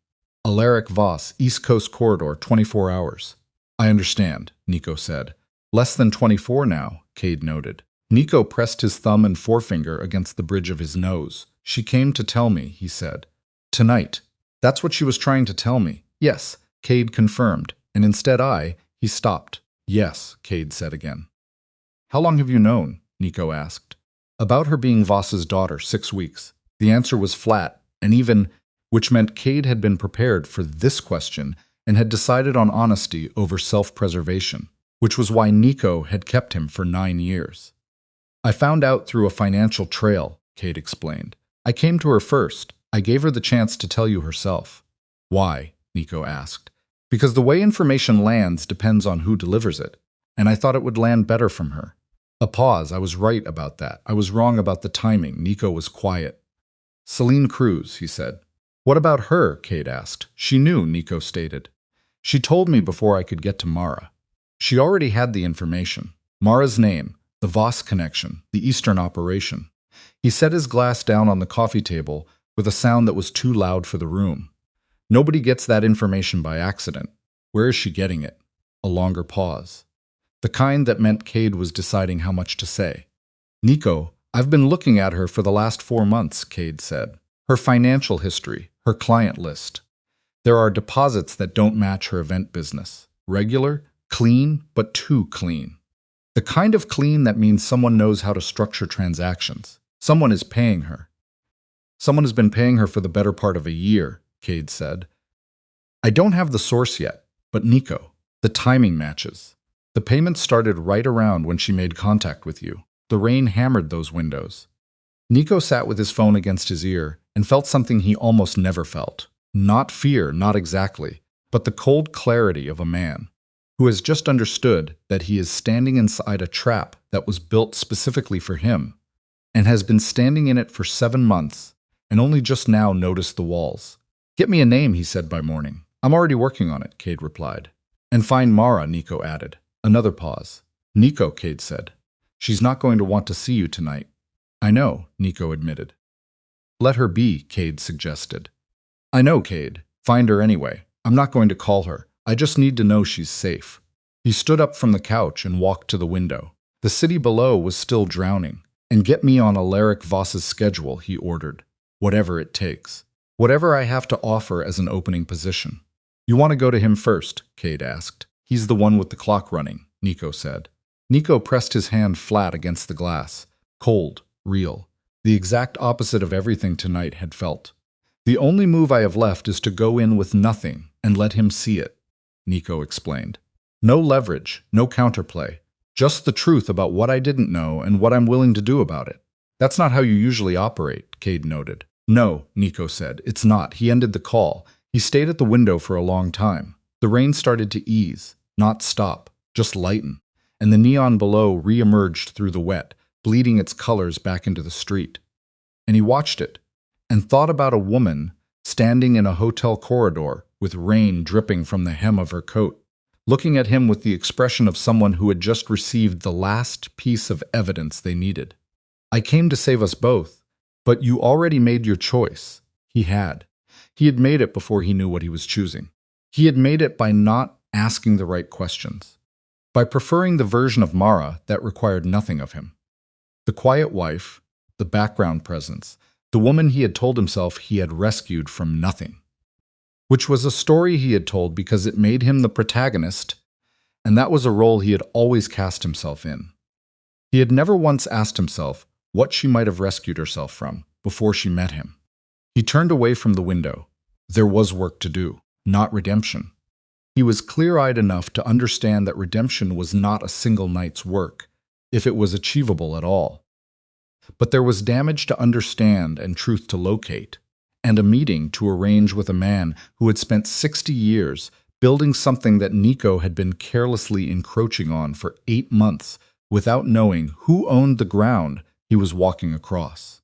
Speaker 1: Alaric Voss, East Coast Corridor, 24 hours. "I understand," Nico said. "Less than 24 now," Cade noted. Nico pressed his thumb and forefinger against the bridge of his nose. She came to tell me, he said. Tonight. That's what she was trying to tell me. Yes, Cade confirmed, and instead he stopped. Yes, Cade said again. How long have you known? Nico asked. About her being Voss's daughter, 6 weeks. The answer was flat, and even, which meant Cade had been prepared for this question and had decided on honesty over self-preservation, which was why Nico had kept him for 9 years. I found out through a financial trail, Cade explained. I came to her first. I gave her the chance to tell you herself. Why? Nico asked. Because the way information lands depends on who delivers it, and I thought it would land better from her. A pause. I was right about that. I was wrong about the timing. Nico was quiet. Celine Cruz, he said. What about her? Cade asked. She knew, Nico stated. She told me before I could get to Mara. She already had the information. Mara's name, the Voss connection, the Eastern operation. He set his glass down on the coffee table with a sound that was too loud for the room. Nobody gets that information by accident. Where is she getting it? A longer pause. The kind that meant Cade was deciding how much to say. Nico, I've been looking at her for the last 4 months, Cade said. Her financial history, her client list. There are deposits that don't match her event business. Regular, clean, but too clean. The kind of clean that means someone knows how to structure transactions. Someone is paying her. Someone has been paying her for the better part of a year, Cade said. I don't have the source yet, but Nico, the timing matches. The payments started right around when she made contact with you. The rain hammered those windows. Nico sat with his phone against his ear and felt something he almost never felt. Not fear, not exactly, but the cold clarity of a man who has just understood that he is standing inside a trap that was built specifically for him and has been standing in it for 7 months and only just now noticed the walls. Get me a name, he said by morning. I'm already working on it, Cade replied. And find Mara, Nico added. Another pause. Nico, Cade said. She's not going to want to see you tonight. I know, Nico admitted. Let her be, Cade suggested. I know, Cade. Find her anyway. I'm not going to call her. I just need to know she's safe. He stood up from the couch and walked to the window. The city below was still drowning. And get me on Alaric Voss's schedule, he ordered. Whatever it takes. Whatever I have to offer as an opening position. You want to go to him first? Cade asked. He's the one with the clock running, Nico said. Nico pressed his hand flat against the glass. Cold, real. The exact opposite of everything tonight had felt. The only move I have left is to go in with nothing and let him see it, Nico explained. No leverage, no counterplay. Just the truth about what I didn't know and what I'm willing to do about it. That's not how you usually operate, Cade noted. No, Nico said. It's not. He ended the call. He stayed at the window for a long time. The rain started to ease, not stop, just lighten, and the neon below re-emerged through the wet, bleeding its colors back into the street. And he watched it, and thought about a woman standing in a hotel corridor with rain dripping from the hem of her coat, looking at him with the expression of someone who had just received the last piece of evidence they needed. I came to save us both, but you already made your choice. He had. He had made it before he knew what he was choosing. He had made it by not asking the right questions, by preferring the version of Mara that required nothing of him. The quiet wife, the background presence, the woman he had told himself he had rescued from nothing. Which was a story he had told because it made him the protagonist, and that was a role he had always cast himself in. He had never once asked himself what she might have rescued herself from before she met him. He turned away from the window. There was work to do, not redemption. He was clear-eyed enough to understand that redemption was not a single night's work, if it was achievable at all. But there was damage to understand and truth to locate, and a meeting to arrange with a man who had spent 60 years building something that Nico had been carelessly encroaching on for 8 months without knowing who owned the ground he was walking across.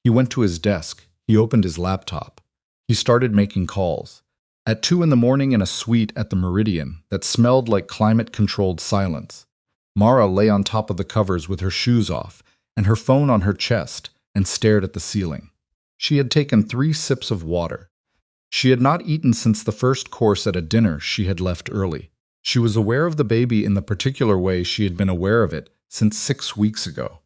Speaker 1: He went to his desk. He opened his laptop. He started making calls. At 2 a.m. in a suite at the Meridian that smelled like climate-controlled silence, Mara lay on top of the covers with her shoes off and her phone on her chest and stared at the ceiling. She had taken 3 sips of water. She had not eaten since the first course at a dinner she had left early. She was aware of the baby in the particular way she had been aware of it since 6 weeks ago.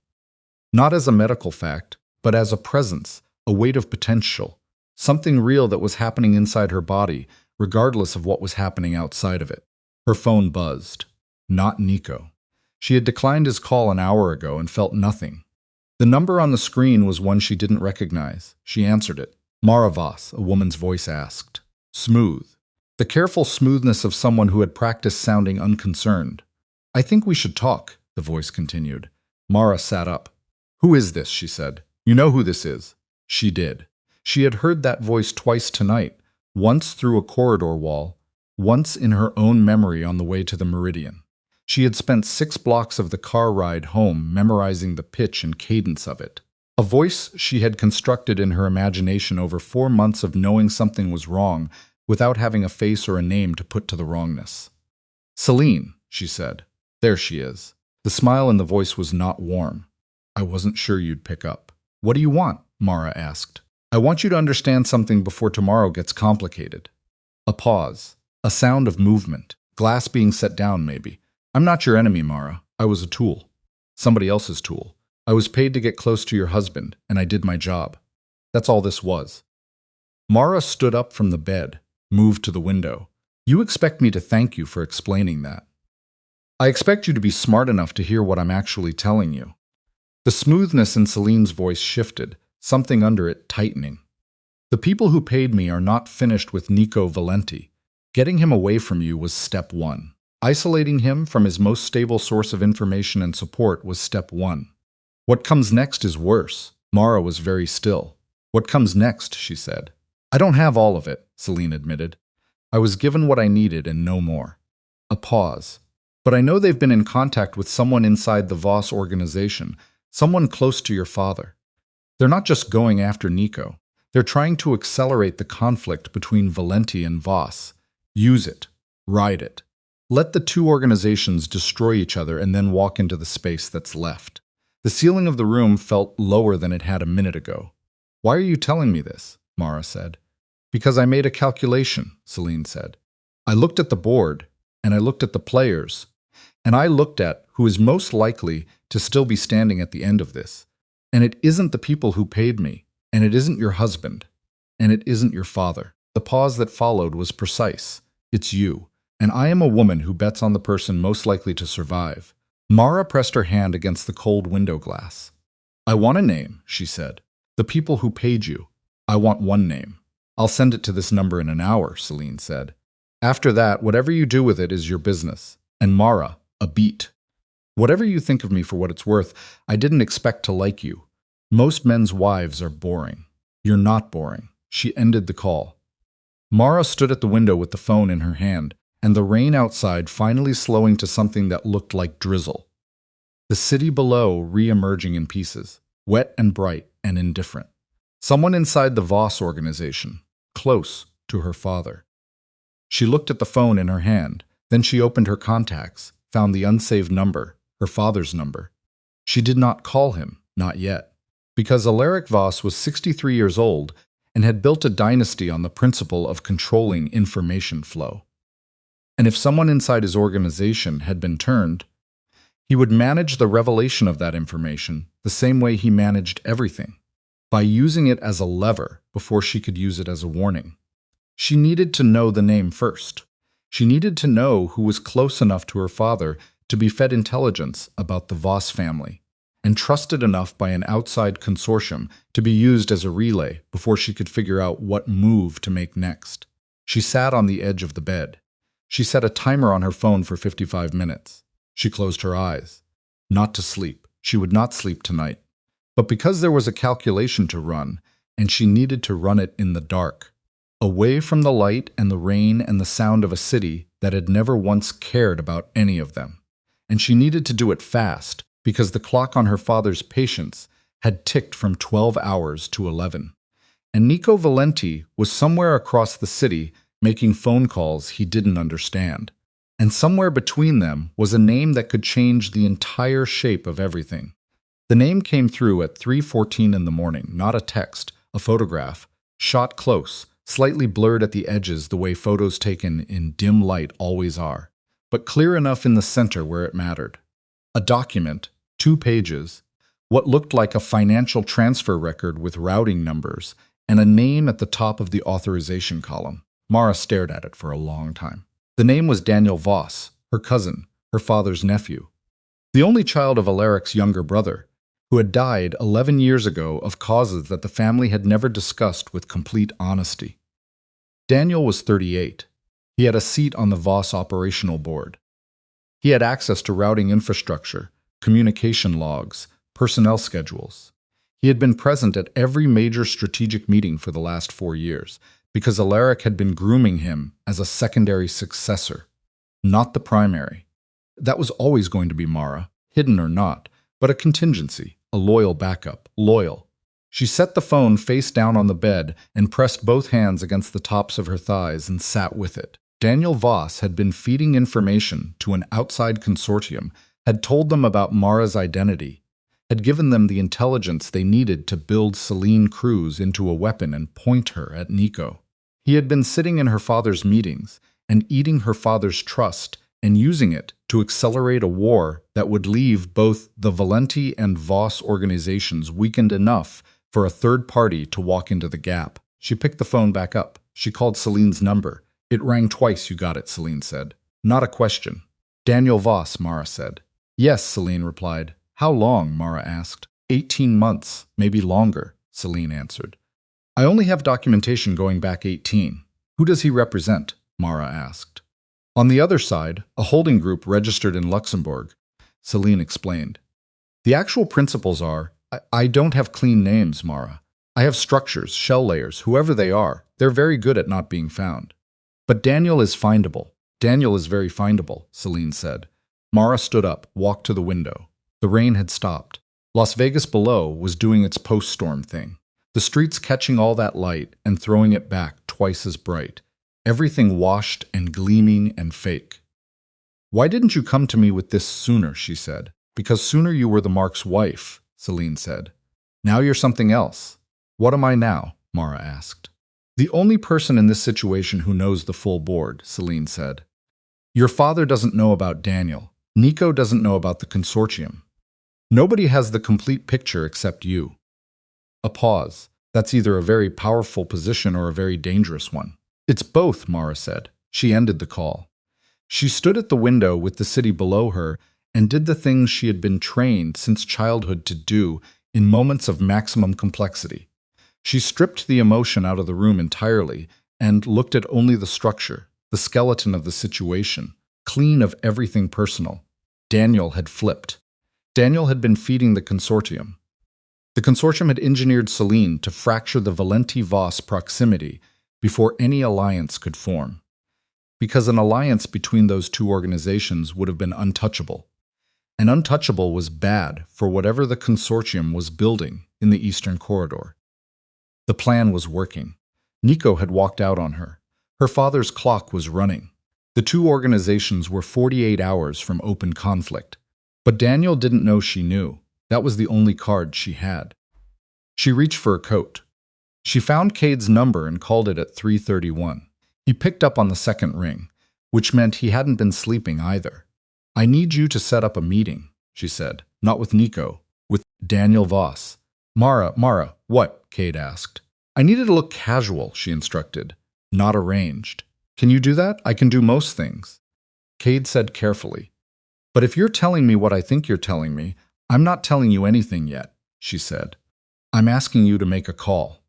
Speaker 1: Not as a medical fact, but as a presence, a weight of potential, something real that was happening inside her body, regardless of what was happening outside of it. Her phone buzzed. Not Nico. She had declined his call an hour ago and felt nothing. The number on the screen was one she didn't recognize. She answered it. Mara Voss, a woman's voice asked. Smooth. The careful smoothness of someone who had practiced sounding unconcerned. I think we should talk, the voice continued. Mara sat up. Who is this? She said. You know who this is. She did. She had heard that voice twice tonight, once through a corridor wall, once in her own memory on the way to the Meridian. She had spent 6 blocks of the car ride home memorizing the pitch and cadence of it. A voice she had constructed in her imagination over 4 months of knowing something was wrong without having a face or a name to put to the wrongness. Celine, she said. There she is. The smile in the voice was not warm. I wasn't sure you'd pick up. What do you want? Mara asked. I want you to understand something before tomorrow gets complicated. A pause. A sound of movement. Glass being set down, maybe. I'm not your enemy, Mara. I was a tool. Somebody else's tool. I was paid to get close to your husband, and I did my job. That's all this was. Mara stood up from the bed, moved to the window. You expect me to thank you for explaining that. I expect you to be smart enough to hear what I'm actually telling you. The smoothness in Celine's voice shifted, something under it tightening. The people who paid me are not finished with Nico Valenti. Getting him away from you was step 1. Isolating him from his most stable source of information and support was step 1. What comes next is worse. Mara was very still. What comes next, she said. I don't have all of it, Celine admitted. I was given what I needed and no more. A pause. But I know they've been in contact with someone inside the Voss organization, someone close to your father. They're not just going after Nico. They're trying to accelerate the conflict between Valenti and Voss. Use it. Ride it. Let the 2 organizations destroy each other and then walk into the space that's left. The ceiling of the room felt lower than it had a minute ago. Why are you telling me this? Mara said. Because I made a calculation, Celine said. I looked at the board, and I looked at the players, and I looked at who is most likely to still be standing at the end of this. And it isn't the people who paid me, and it isn't your husband, and it isn't your father. The pause that followed was precise. It's you, and I am a woman who bets on the person most likely to survive. Mara pressed her hand against the cold window glass. I want a name, she said. The people who paid you. I want one name. I'll send it to this number in an hour, Celine said. After that, whatever you do with it is your business. And Mara, a beat. Whatever you think of me for what it's worth, I didn't expect to like you. Most men's wives are boring. You're not boring. She ended the call. Mara stood at the window with the phone in her hand, and the rain outside finally slowing to something that looked like drizzle. The city below re-emerging in pieces, wet and bright and indifferent. Someone inside the Voss organization, close to her father. She looked at the phone in her hand, then she opened her contacts, found the unsaved number, her father's number. She did not call him, not yet, because Alaric Voss was 63 years old and had built a dynasty on the principle of controlling information flow. And if someone inside his organization had been turned, he would manage the revelation of that information the same way he managed everything, by using it as a lever before she could use it as a warning. She needed to know the name first. She needed to know who was close enough to her father to be fed intelligence about the Voss family, and trusted enough by an outside consortium to be used as a relay before she could figure out what move to make next. She sat on the edge of the bed. She set a timer on her phone for 55 minutes. She closed her eyes. Not to sleep. She would not sleep tonight. But because there was a calculation to run, and she needed to run it in the dark, away from the light and the rain and the sound of a city that had never once cared about any of them. And she needed to do it fast, because the clock on her father's patience had ticked from 12 hours to 11. And Nico Valenti was somewhere across the city making phone calls he didn't understand. And somewhere between them was a name that could change the entire shape of everything. The name came through at 3:14 in the morning, not a text, a photograph, shot close, slightly blurred at the edges the way photos taken in dim light always are, but clear enough in the center where it mattered. A document, 2 pages, what looked like a financial transfer record with routing numbers and a name at the top of the authorization column. Mara stared at it for a long time. The name was Daniel Voss, her cousin, her father's nephew, the only child of Alaric's younger brother, who had died 11 years ago of causes that the family had never discussed with complete honesty. Daniel was 38. He had a seat on the Voss operational board. He had access to routing infrastructure, communication logs, personnel schedules. He had been present at every major strategic meeting for the last 4 years, because Alaric had been grooming him as a secondary successor, not the primary. That was always going to be Mara, hidden or not, but a contingency, a loyal backup, loyal. She set the phone face down on the bed and pressed both hands against the tops of her thighs and sat with it. Daniel Voss had been feeding information to an outside consortium, had told them about Mara's identity, had given them the intelligence they needed to build Celine Cruz into a weapon and point her at Nico. He had been sitting in her father's meetings and eating her father's trust and using it to accelerate a war that would leave both the Valenti and Voss organizations weakened enough for a third party to walk into the gap. She picked the phone back up. She called Celine's number. It rang twice. You got it, Celine said. Not a question. Daniel Voss, Mara said. Yes, Celine replied. How long? Mara asked. 18 months, maybe longer, Celine answered. I only have documentation going back 18. Who does he represent? Mara asked. On the other side, a holding group registered in Luxembourg, Celine explained. The actual principles are, I don't have clean names, Mara. I have structures, shell layers, whoever they are. They're very good at not being found. But Daniel is findable. Daniel is very findable, Celine said. Mara stood up, walked to the window. The rain had stopped. Las Vegas below was doing its post-storm thing. The streets catching all that light and throwing it back twice as bright. Everything washed and gleaming and fake. Why didn't you come to me with this sooner, she said. Because sooner you were the Mark's wife, Celine said. Now you're something else. What am I now? Mara asked. The only person in this situation who knows the full board, Celine said. Your father doesn't know about Daniel. Nico doesn't know about the consortium. Nobody has the complete picture except you. A pause. That's either a very powerful position or a very dangerous one. It's both, Mara said. She ended the call. She stood at the window with the city below her and did the things she had been trained since childhood to do in moments of maximum complexity. She stripped the emotion out of the room entirely and looked at only the structure, the skeleton of the situation, clean of everything personal. Daniel had flipped. Daniel had been feeding the consortium. The consortium had engineered Celine to fracture the Valenti-Voss proximity before any alliance could form. Because an alliance between those two organizations would have been untouchable. And untouchable was bad for whatever the consortium was building in the Eastern Corridor. The plan was working. Nico had walked out on her. Her father's clock was running. The two organizations were 48 hours from open conflict. But Daniel didn't know she knew. That was the only card she had. She reached for a coat. She found Cade's number and called it at 3:31. He picked up on the second ring, which meant he hadn't been sleeping either. I need you to set up a meeting, she said. Not with Nico, with Daniel Voss. Mara, what? Cade asked. I needed to look casual, she instructed. Not arranged. Can you do that? I can do most things. Cade said carefully. But if you're telling me what I think you're telling me, I'm not telling you anything yet, she said. I'm asking you to make a call.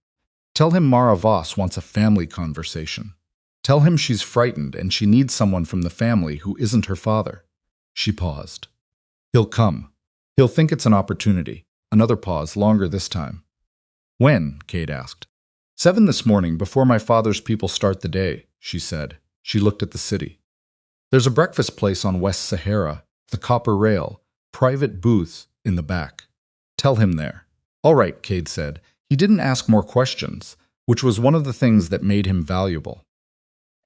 Speaker 1: Tell him Mara Voss wants a family conversation. Tell him she's frightened and she needs someone from the family who isn't her father. She paused. He'll come. He'll think it's an opportunity. Another pause, longer this time. When? Cade asked. 7 this morning, before my father's people start the day, she said. She looked at the city. There's a breakfast place on West Sahara, the Copper Rail, private booths in the back. Tell him there. All right, Cade said. He didn't ask more questions, which was one of the things that made him valuable.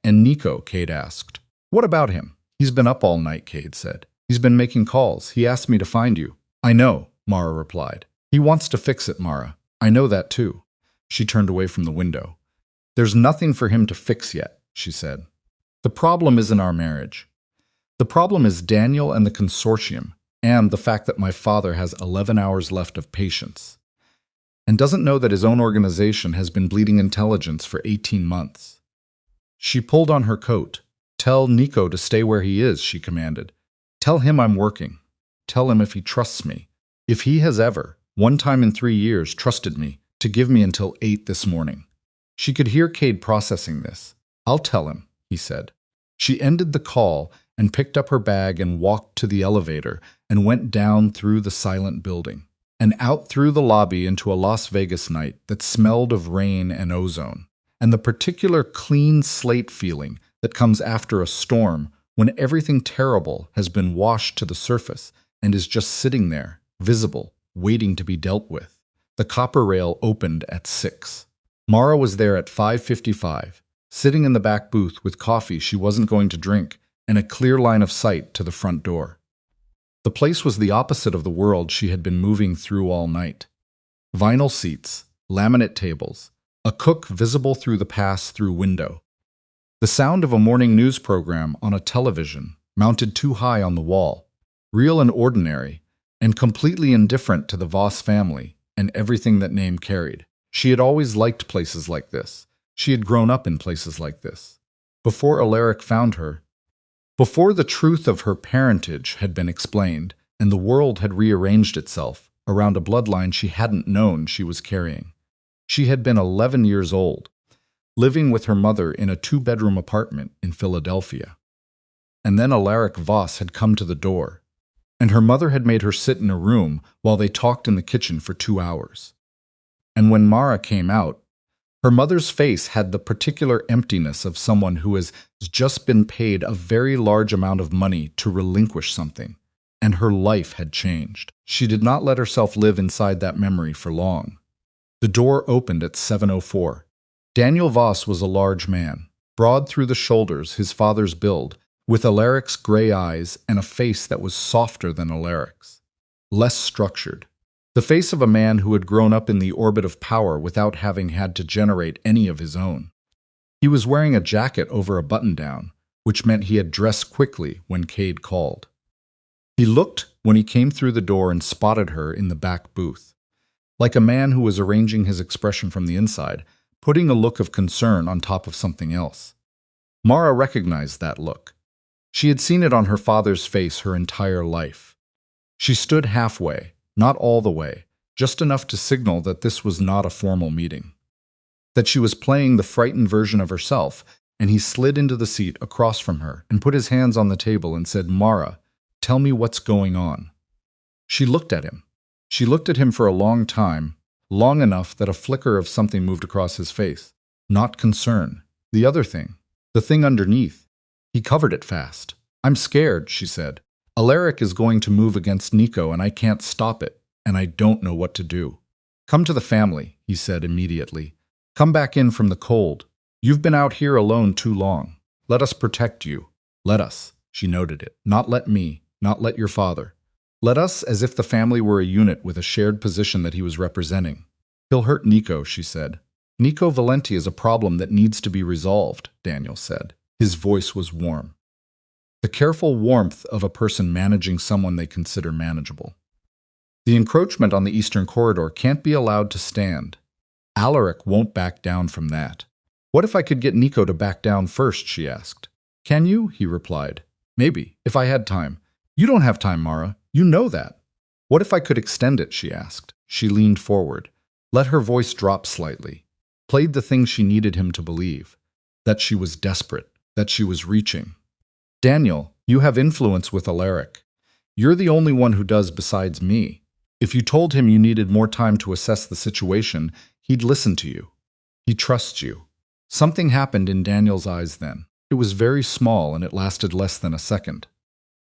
Speaker 1: And Nico, Cade asked. What about him? He's been up all night, Cade said. He's been making calls. He asked me to find you. I know, Mara replied. He wants to fix it, Mara. I know that too. She turned away from the window. There's nothing for him to fix yet, she said. The problem isn't our marriage. The problem is Daniel and the consortium. and the fact that my father has 11 hours left of patience, and doesn't know that his own organization has been bleeding intelligence for 18 months. She pulled on her coat. "Tell Nico to stay where he is," she commanded. "Tell him I'm working. Tell him if he trusts me. If he has ever, one time in 3 years, trusted me, to give me until 8 this morning." She could hear Cade processing this. "I'll tell him," he said. She ended the call and picked up her bag and walked to the elevator and went down through the silent building and out through the lobby into a Las Vegas night that smelled of rain and ozone, and the particular clean slate feeling that comes after a storm when everything terrible has been washed to the surface and is just sitting there, visible, waiting to be dealt with. The copper rail opened at 6. Mara was there at 5:55, sitting in the back booth with coffee she wasn't going to drink and a clear line of sight to the front door. The place was the opposite of the world she had been moving through all night. Vinyl seats, laminate tables, a cook visible through the pass-through window. The sound of a morning news program on a television mounted too high on the wall, real and ordinary, and completely indifferent to the Voss family and everything that name carried. She had always liked places like this. She had grown up in places like this. Before Alaric found her, before the truth of her parentage had been explained and the world had rearranged itself around a bloodline she hadn't known she was carrying. She had been 11 years old, living with her mother in a 2-bedroom apartment in Philadelphia. And then Alaric Voss had come to the door, and her mother had made her sit in a room while they talked in the kitchen for 2 hours. And when Mara came out, her mother's face had the particular emptiness of someone who has just been paid a very large amount of money to relinquish something, and her life had changed. She did not let herself live inside that memory for long. The door opened at 7:04. Daniel Voss was a large man, broad through the shoulders, his father's build, with Alaric's gray eyes and a face that was softer than Alaric's, less structured. The face of a man who had grown up in the orbit of power without having had to generate any of his own. He was wearing a jacket over a button-down, which meant he had dressed quickly when Cade called. He looked when he came through the door and spotted her in the back booth, like a man who was arranging his expression from the inside, putting a look of concern on top of something else. Mara recognized that look. She had seen it on her father's face her entire life. She stood halfway, not all the way, just enough to signal that this was not a formal meeting. That she was playing the frightened version of herself, and he slid into the seat across from her and put his hands on the table and said, "Mara, tell me what's going on." She looked at him. She looked at him for a long time, long enough that a flicker of something moved across his face. Not concern. The other thing. The thing underneath. He covered it fast. "I'm scared," she said. "Alaric is going to move against Nico and I can't stop it, and I don't know what to do." "Come to the family," he said immediately. "Come back in from the cold. You've been out here alone too long. Let us protect you. Let us," she noted it. "Not let me, not let your father. Let us, as if the family were a unit with a shared position that he was representing." "He'll hurt Nico," she said. "Nico Valenti is a problem that needs to be resolved," Daniel said. His voice was warm. The careful warmth of a person managing someone they consider manageable. "The encroachment on the Eastern Corridor can't be allowed to stand. Alaric won't back down from that." "What if I could get Nico to back down first?" she asked. "Can you?" he replied. "Maybe, if I had time." "You don't have time, Mara. You know that." "What if I could extend it?" she asked. She leaned forward, let her voice drop slightly, played the thing she needed him to believe, that she was desperate, that she was reaching. "Daniel, you have influence with Alaric. You're the only one who does besides me. If you told him you needed more time to assess the situation, he'd listen to you. He trusts you." Something happened in Daniel's eyes then. It was very small and it lasted less than a second.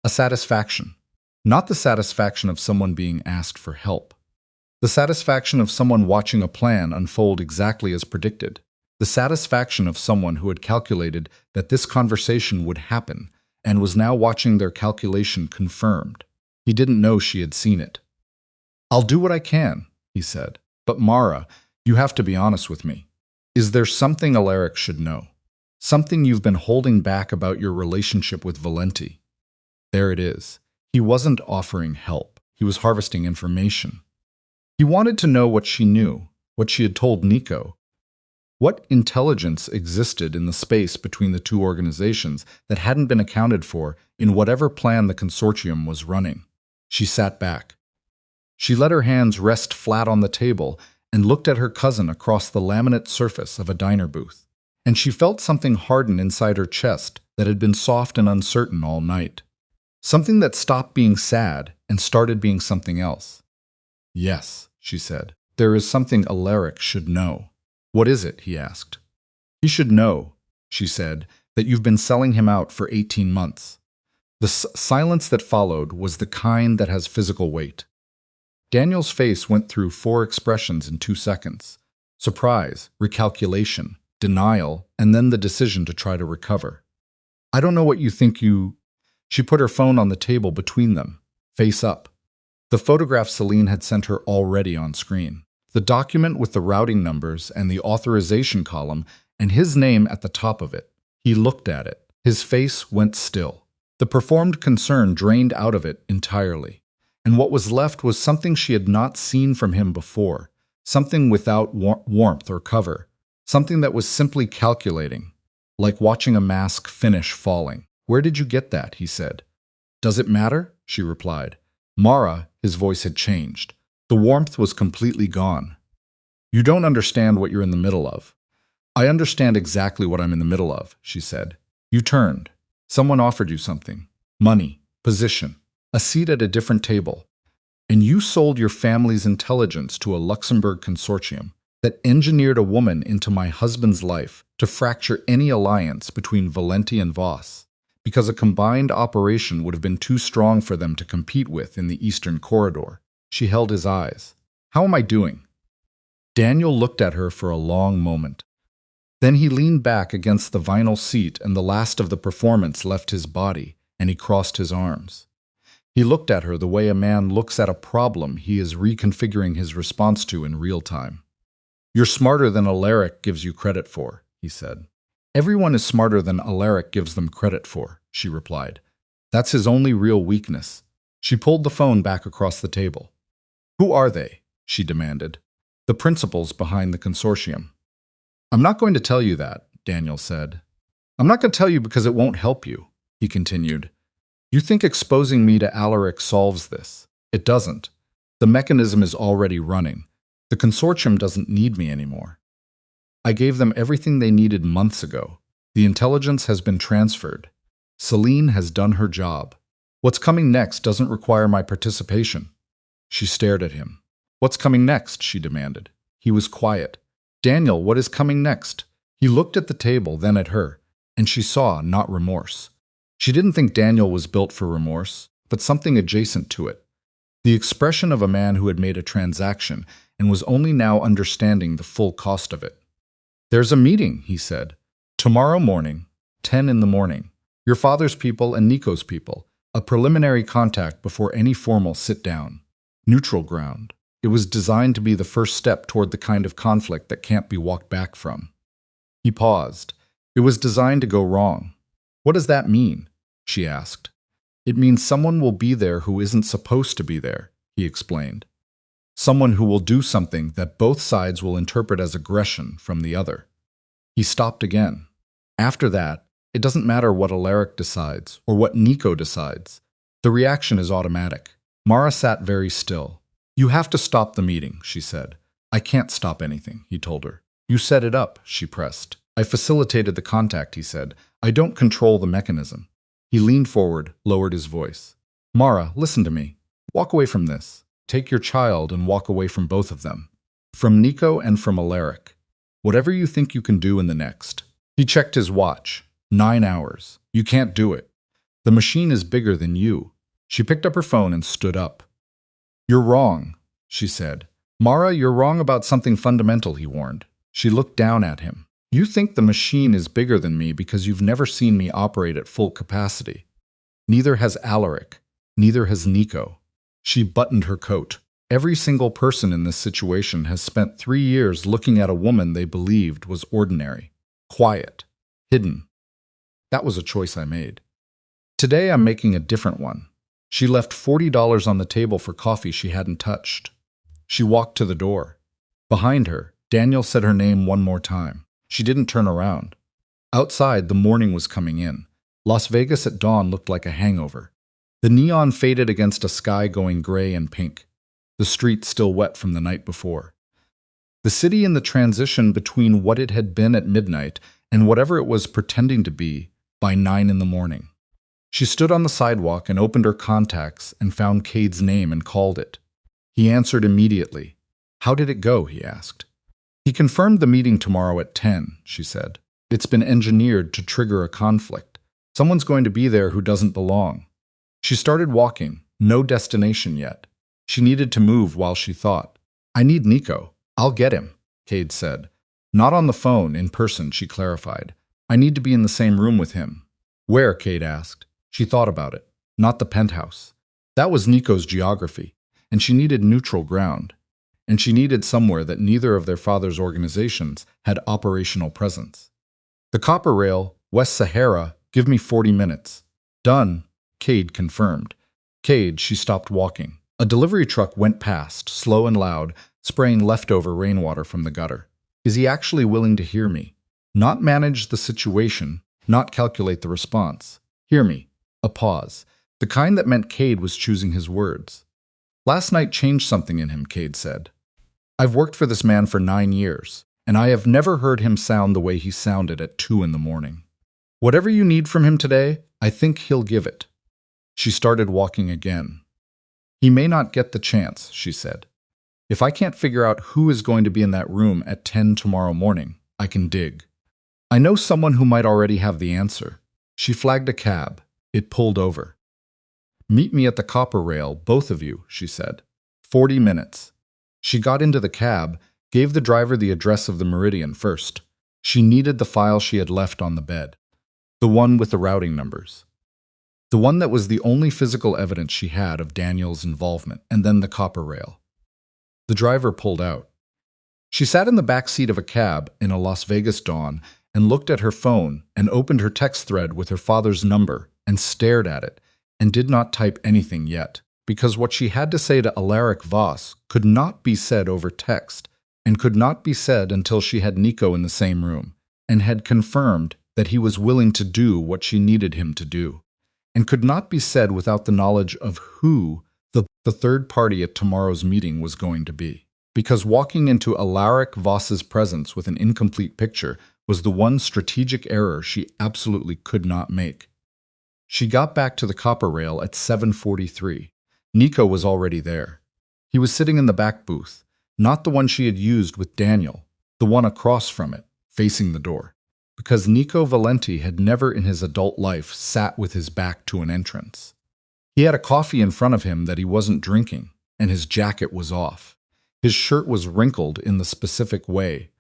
Speaker 1: A satisfaction. Not the satisfaction of someone being asked for help. The satisfaction of someone watching a plan unfold exactly as predicted. The satisfaction of someone who had calculated that this conversation would happen and was now watching their calculation confirmed. He didn't know she had seen it. "I'll do what I can," he said. "But Mara, you have to be honest with me. Is there something Alaric should know? Something you've been holding back about your relationship with Valenti?" There it is. He wasn't offering help. He was harvesting information. He wanted to know what she knew, what she had told Nico. What intelligence existed in the space between the two organizations that hadn't been accounted for in whatever plan the consortium was running? She sat back. She let her hands rest flat on the table and looked at her cousin across the laminate surface of a diner booth. And she felt something harden inside her chest that had been soft and uncertain all night. Something that stopped being sad and started being something else. "Yes," she said, "there is something Alaric should know." "What is it?" he asked. "He should know," she said, "that you've been selling him out for 18 months. The silence that followed was the kind that has physical weight. Daniel's face went through 4 expressions in 2 seconds. Surprise, recalculation, denial, and then the decision to try to recover. "I don't know what you think you—" She put her phone on the table between them, face up. The photograph Celine had sent her already on screen. The document with the routing numbers and the authorization column and his name at the top of it. He looked at it. His face went still. The performed concern drained out of it entirely. And what was left was something she had not seen from him before, something without warmth or cover, something that was simply calculating, like watching a mask finish falling. "Where did you get that?" he said. "Does it matter?" she replied. Mara, his voice had changed. The warmth was completely gone. "You don't understand what you're in the middle of." "I understand exactly what I'm in the middle of," she said. "You turned. Someone offered you something. Money, position, a seat at a different table. And you sold your family's intelligence to a Luxembourg consortium that engineered a woman into my husband's life to fracture any alliance between Valenti and Voss, because a combined operation would have been too strong for them to compete with in the Eastern Corridor." She held his eyes. "How am I doing?" Daniel looked at her for a long moment. Then he leaned back against the vinyl seat and the last of the performance left his body, and he crossed his arms. He looked at her the way a man looks at a problem he is reconfiguring his response to in real time. "You're smarter than Alaric gives you credit for," he said. "Everyone is smarter than Alaric gives them credit for," she replied. "That's his only real weakness." She pulled the phone back across the table. "Who are they?" she demanded. "The principals behind the consortium." "I'm not going to tell you that," Daniel said. "I'm not going to tell you because it won't help you," he continued. "You think exposing me to Alaric solves this. It doesn't. The mechanism is already running. The consortium doesn't need me anymore. I gave them everything they needed months ago. The intelligence has been transferred. Celine has done her job. What's coming next doesn't require my participation." She stared at him. "What's coming next?" she demanded. He was quiet. "Daniel, what is coming next?" He looked at the table, then at her, and she saw not remorse. She didn't think Daniel was built for remorse, but something adjacent to it. The expression of a man who had made a transaction and was only now understanding the full cost of it. "There's a meeting," he said. "Tomorrow morning, 10 in the morning. Your father's people and Nico's people. A preliminary contact before any formal sit-down. Neutral ground. It was designed to be the first step toward the kind of conflict that can't be walked back from." He paused. "It was designed to go wrong." "What does that mean?" she asked. "It means someone will be there who isn't supposed to be there," he explained. "Someone who will do something that both sides will interpret as aggression from the other." He stopped again. "After that, it doesn't matter what Alaric decides or what Nico decides. The reaction is automatic." Mara sat very still. "You have to stop the meeting," she said. "I can't stop anything," he told her. "You set it up," she pressed. "I facilitated the contact," he said. "I don't control the mechanism." He leaned forward, lowered his voice. "Mara, listen to me. Walk away from this. Take your child and walk away from both of them. From Nico and from Alaric. Whatever you think you can do in the next." He checked his watch. 9 hours. "You can't do it. The machine is bigger than you." She picked up her phone and stood up. "You're wrong," she said. "Mara, you're wrong about something fundamental," he warned. She looked down at him. "You think the machine is bigger than me because you've never seen me operate at full capacity. Neither has Alaric. Neither has Nico." She buttoned her coat. "Every single person in this situation has spent 3 years looking at a woman they believed was ordinary, quiet, hidden. That was a choice I made. Today I'm making a different one. She left $40 on the table for coffee she hadn't touched. She walked to the door. Behind her, Daniel said her name one more time. She didn't turn around. Outside, the morning was coming in. Las Vegas at dawn looked like a hangover. The neon faded against a sky going gray and pink. The street still wet from the night before. The city in the transition between what it had been at midnight and whatever it was pretending to be by 9 in the morning. She stood on the sidewalk and opened her contacts and found Cade's name and called it. He answered immediately. "How did it go?" he asked. "He confirmed the meeting tomorrow at 10, she said. "It's been engineered to trigger a conflict. Someone's going to be there who doesn't belong." She started walking, no destination yet. She needed to move while she thought. "I need Nico. I'll get him," Cade said. "Not on the phone, in person," she clarified. "I need to be in the same room with him." "Where?" Cade asked. She thought about it. Not the penthouse. That was Nico's geography, and she needed neutral ground. And she needed somewhere that neither of their father's organizations had operational presence. "The Copper Rail, West Sahara, give me 40 minutes. "Done," Cade confirmed. "Cade," she stopped walking. A delivery truck went past, slow and loud, spraying leftover rainwater from the gutter. Is he actually willing to hear me? Not manage the situation, not calculate the response. Hear me. A pause. The kind that meant Cade was choosing his words. "Last night changed something in him," Cade said. "I've worked for this man for 9 years, and I have never heard him sound the way he sounded at 2 in the morning. Whatever you need from him today, I think he'll give it." She started walking again. "He may not get the chance," she said. "If I can't figure out who is going to be in that room at 10 tomorrow morning, I can dig. I know someone who might already have the answer." She flagged a cab. It pulled over. "Meet me at the Copper Rail, both of you," she said. 40 minutes. She got into the cab, gave the driver the address of the Meridian first. She needed the file she had left on the bed. The one with the routing numbers. The one that was the only physical evidence she had of Daniel's involvement, and then the Copper Rail. The driver pulled out. She sat in the back seat of a cab in a Las Vegas dawn and looked at her phone and opened her text thread with her father's number and stared at it and did not type anything yet, because what she had to say to Alaric Voss could not be said over text and could not be said until she had Nico in the same room and had confirmed that he was willing to do what she needed him to do, and could not be said without the knowledge of who the third party at tomorrow's meeting was going to be. Because walking into Alaric Voss's presence with an incomplete picture was the one strategic error she absolutely could not make. She got back to the Copper Rail at 7:43. Nico was already there. He was sitting in the back booth, not the one she had used with Daniel, the one across from it, facing the door. Because Nico Valenti had never in his adult life sat with his back to an entrance. He had a coffee in front of him that he wasn't drinking, and his jacket was off. His shirt was wrinkled in the specific way.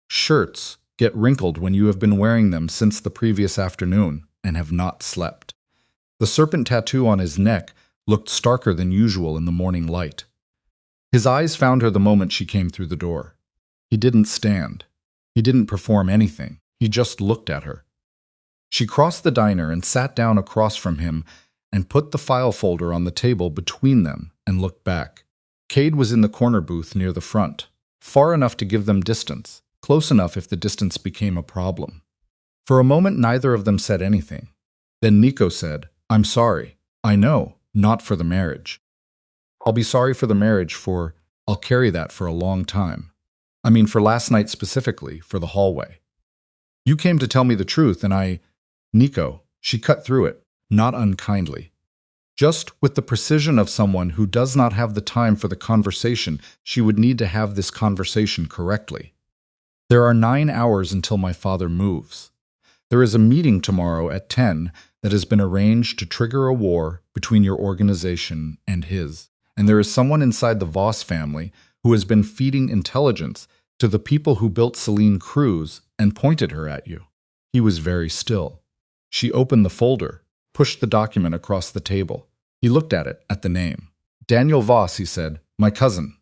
Speaker 1: Shirts get wrinkled when you have been wearing them since the previous afternoon and have not slept. The serpent tattoo on his neck looked starker than usual in the morning light. His eyes found her the moment she came through the door. He didn't stand. He didn't perform anything. He just looked at her. She crossed the diner and sat down across from him and put the file folder on the table between them and looked back. Cade was in the corner booth near the front, far enough to give them distance, close enough if the distance became a problem. For a moment, neither of them said anything. Then Nico said, "I'm sorry. I know, not for the marriage. I'll be sorry for the marriage I'll carry that for a long time. I mean, for last night specifically, for the hallway. You came to tell me the truth, and Nico," she cut through it, not unkindly. Just with the precision of someone who does not have the time for the conversation, she would need to have this conversation correctly. "There are 9 hours until my father moves. There is a meeting tomorrow at 10 that has been arranged to trigger a war between your organization and his. And there is someone inside the Voss family who has been feeding intelligence to the people who built Celine Cruz and pointed her at you." He was very still. She opened the folder, pushed the document across the table. He looked at it, at the name. "Daniel Voss," he said. "My cousin.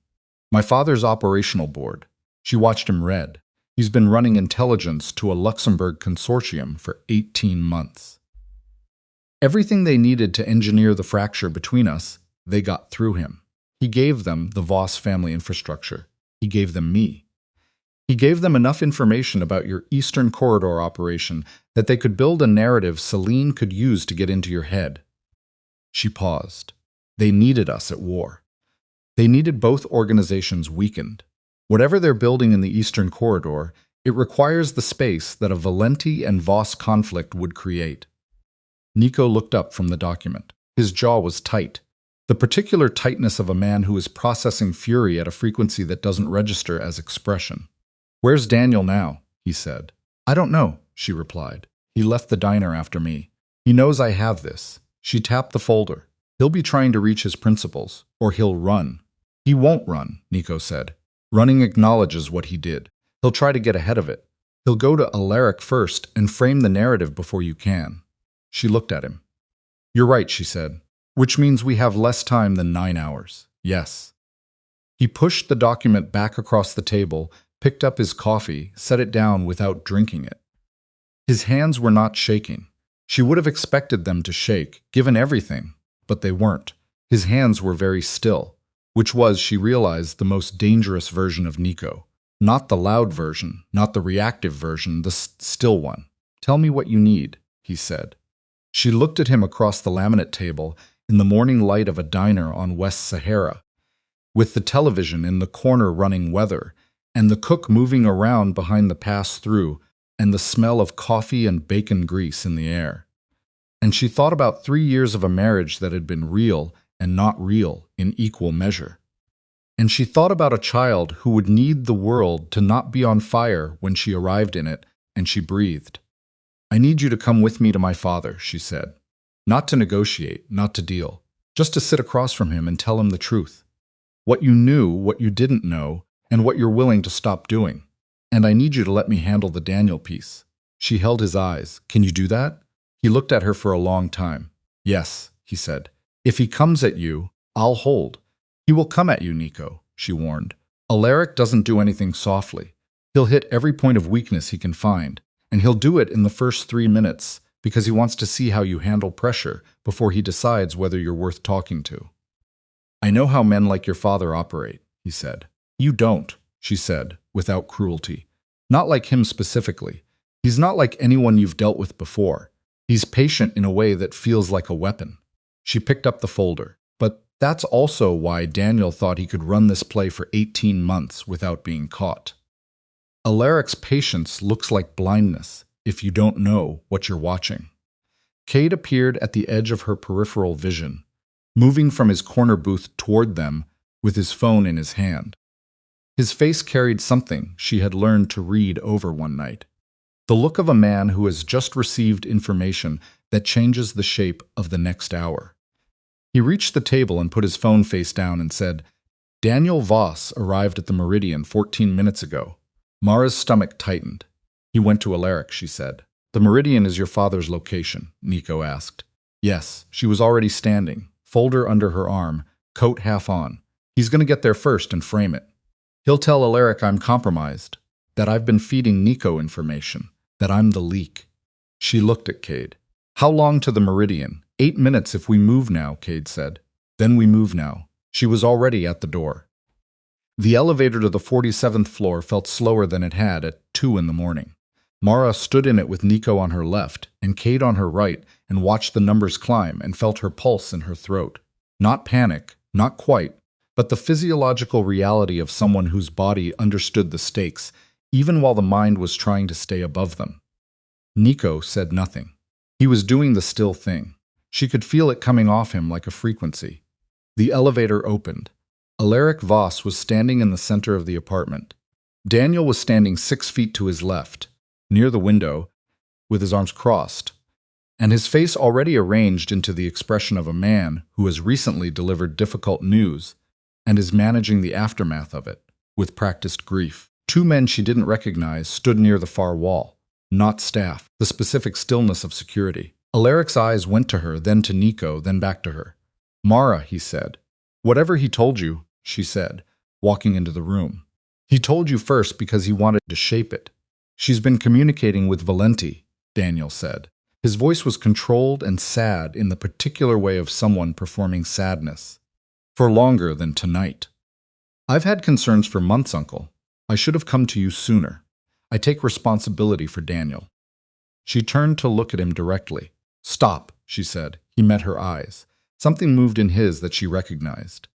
Speaker 1: My father's operational board." She watched him read. "He's been running intelligence to a Luxembourg consortium for 18 months. Everything they needed to engineer the fracture between us, they got through him. He gave them the Voss family infrastructure. He gave them me. He gave them enough information about your Eastern Corridor operation that they could build a narrative Celine could use to get into your head. She paused. They needed us at war. They needed both organizations weakened. Whatever they're building in the Eastern Corridor, it requires the space that a Valenti and Voss conflict would create. Nico looked up from the document. His jaw was tight, the particular tightness of a man who is processing fury at a frequency that doesn't register as expression. "Where's Daniel now?" he said. "I don't know," she replied. "He left the diner after me. He knows I have this." She tapped the folder. "He'll be trying to reach his principals, or he'll run." "He won't run," Nico said. "Running acknowledges what he did. He'll try to get ahead of it. He'll go to Alaric first and frame the narrative before you can." She looked at him. "You're right," she said. "Which means we have less time than 9 hours. Yes." He pushed the document back across the table, picked up his coffee, set it down without drinking it. His hands were not shaking. She would have expected them to shake, given everything, but they weren't. His hands were very still, which was, she realized, the most dangerous version of Nico. Not the loud version, not the reactive version, the still one. "Tell me what you need," he said. She looked at him across the laminate table in the morning light of a diner on West Sahara, with the television in the corner running weather, and the cook moving around behind the pass-through, and the smell of coffee and bacon grease in the air. And she thought about 3 years of a marriage that had been real and not real in equal measure. And she thought about a child who would need the world to not be on fire when she arrived in it, and she breathed. "I need you to come with me to my father," she said. "Not to negotiate, not to deal. Just to sit across from him and tell him the truth. What you knew, what you didn't know, and what you're willing to stop doing. And I need you to let me handle the Daniel piece." She held his eyes. "Can you do that?" He looked at her for a long time. "Yes," he said. "If he comes at you, I'll hold." "He will come at you, Nico," she warned. "Alaric doesn't do anything softly. He'll hit every point of weakness he can find, and he'll do it in the first 3 minutes because he wants to see how you handle pressure before he decides whether you're worth talking to." "I know how men like your father operate," he said. "You don't," she said, without cruelty. "Not like him specifically. He's not like anyone you've dealt with before. He's patient in a way that feels like a weapon." She picked up the folder. "But that's also why Daniel thought he could run this play for 18 months without being caught. Alaric's patience looks like blindness if you don't know what you're watching." Cade appeared at the edge of her peripheral vision, moving from his corner booth toward them with his phone in his hand. His face carried something she had learned to read over one night. The look of a man who has just received information that changes the shape of the next hour. He reached the table and put his phone face down and said, "Daniel Voss arrived at the Meridian 14 minutes ago." Mara's stomach tightened. "He went to Alaric," she said. "The Meridian is your father's location?" Nico asked. "Yes." She was already standing, folder under her arm, coat half on. "He's going to get there first and frame it. He'll tell Alaric I'm compromised, that I've been feeding Nico information, that I'm the leak." She looked at Cade. "How long to the Meridian?" 8 minutes if we move now," Cade said. "Then we move now." She was already at the door. The elevator to the 47th floor felt slower than it had at 2 in the morning. Mara stood in it with Nico on her left and Cade on her right and watched the numbers climb and felt her pulse in her throat. Not panic, not quite, but the physiological reality of someone whose body understood the stakes, even while the mind was trying to stay above them. Nico said nothing. He was doing the still thing. She could feel it coming off him like a frequency. The elevator opened. Alaric Voss was standing in the center of the apartment. Daniel was standing 6 feet to his left, near the window, with his arms crossed, and his face already arranged into the expression of a man who has recently delivered difficult news and is managing the aftermath of it, with practiced grief. 2 men she didn't recognize stood near the far wall, not staff, the specific stillness of security. Alaric's eyes went to her, then to Nico, then back to her. "Mara," he said. "Whatever he told you," she said, walking into the room. "He told you first because he wanted to shape it." "She's been communicating with Valenti," Daniel said. His voice was controlled and sad in the particular way of someone performing sadness. For longer than tonight. I've had concerns for months, Uncle. I should have come to you sooner. I take responsibility for Daniel. She turned to look at him directly. Stop, she said. He met her eyes. Something moved in his that she recognized.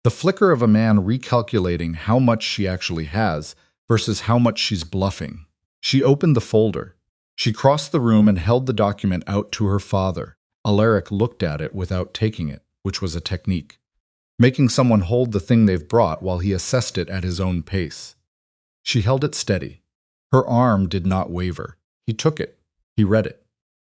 Speaker 1: The flicker of a man recalculating how much she actually has versus how much she's bluffing. She opened the folder. She crossed the room and held the document out to her father. Alaric looked at it without taking it, which was a technique. Making someone hold the thing they've brought while he assessed it at his own pace. She held it steady. Her arm did not waver. He took it. He read it.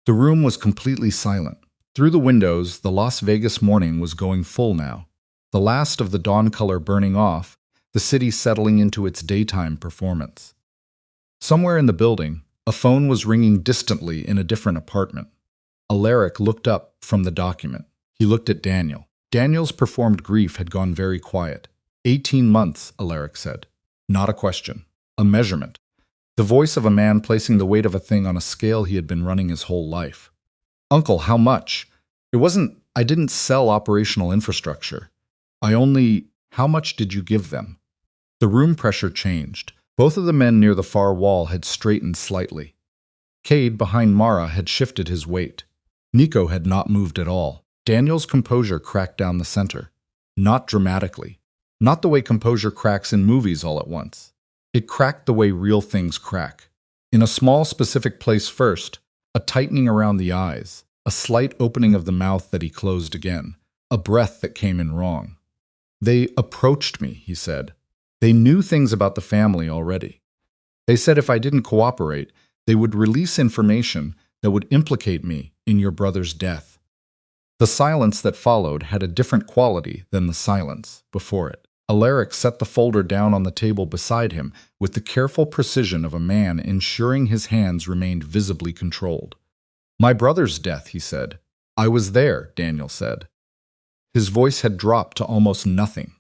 Speaker 1: The room was completely silent. Through the windows, the Las Vegas morning was going full now. The last of the dawn color burning off, the city settling into its daytime performance. Somewhere in the building, a phone was ringing distantly in a different apartment. Alaric looked up from the document. He looked at Daniel. Daniel's performed grief had gone very quiet. 18 months, Alaric said. Not a question. A measurement. The voice of a man placing the weight of a thing on a scale he had been running his whole life. Uncle, how much? I didn't sell operational infrastructure. How much did you give them? The room pressure changed. Both of the men near the far wall had straightened slightly. Cade, behind Mara, had shifted his weight. Nico had not moved at all. Daniel's composure cracked down the center. Not dramatically. Not the way composure cracks in movies all at once. It cracked the way real things crack. In a small specific place first, a tightening around the eyes, a slight opening of the mouth that he closed again, a breath that came in wrong. They approached me, he said. They knew things about the family already. They said if I didn't cooperate, they would release information that would implicate me in your brother's death. The silence that followed had a different quality than the silence before it. Alaric set the folder down on the table beside him with the careful precision of a man ensuring his hands remained visibly controlled. My brother's death, he said. I was there, Daniel said. His voice had dropped to almost nothing.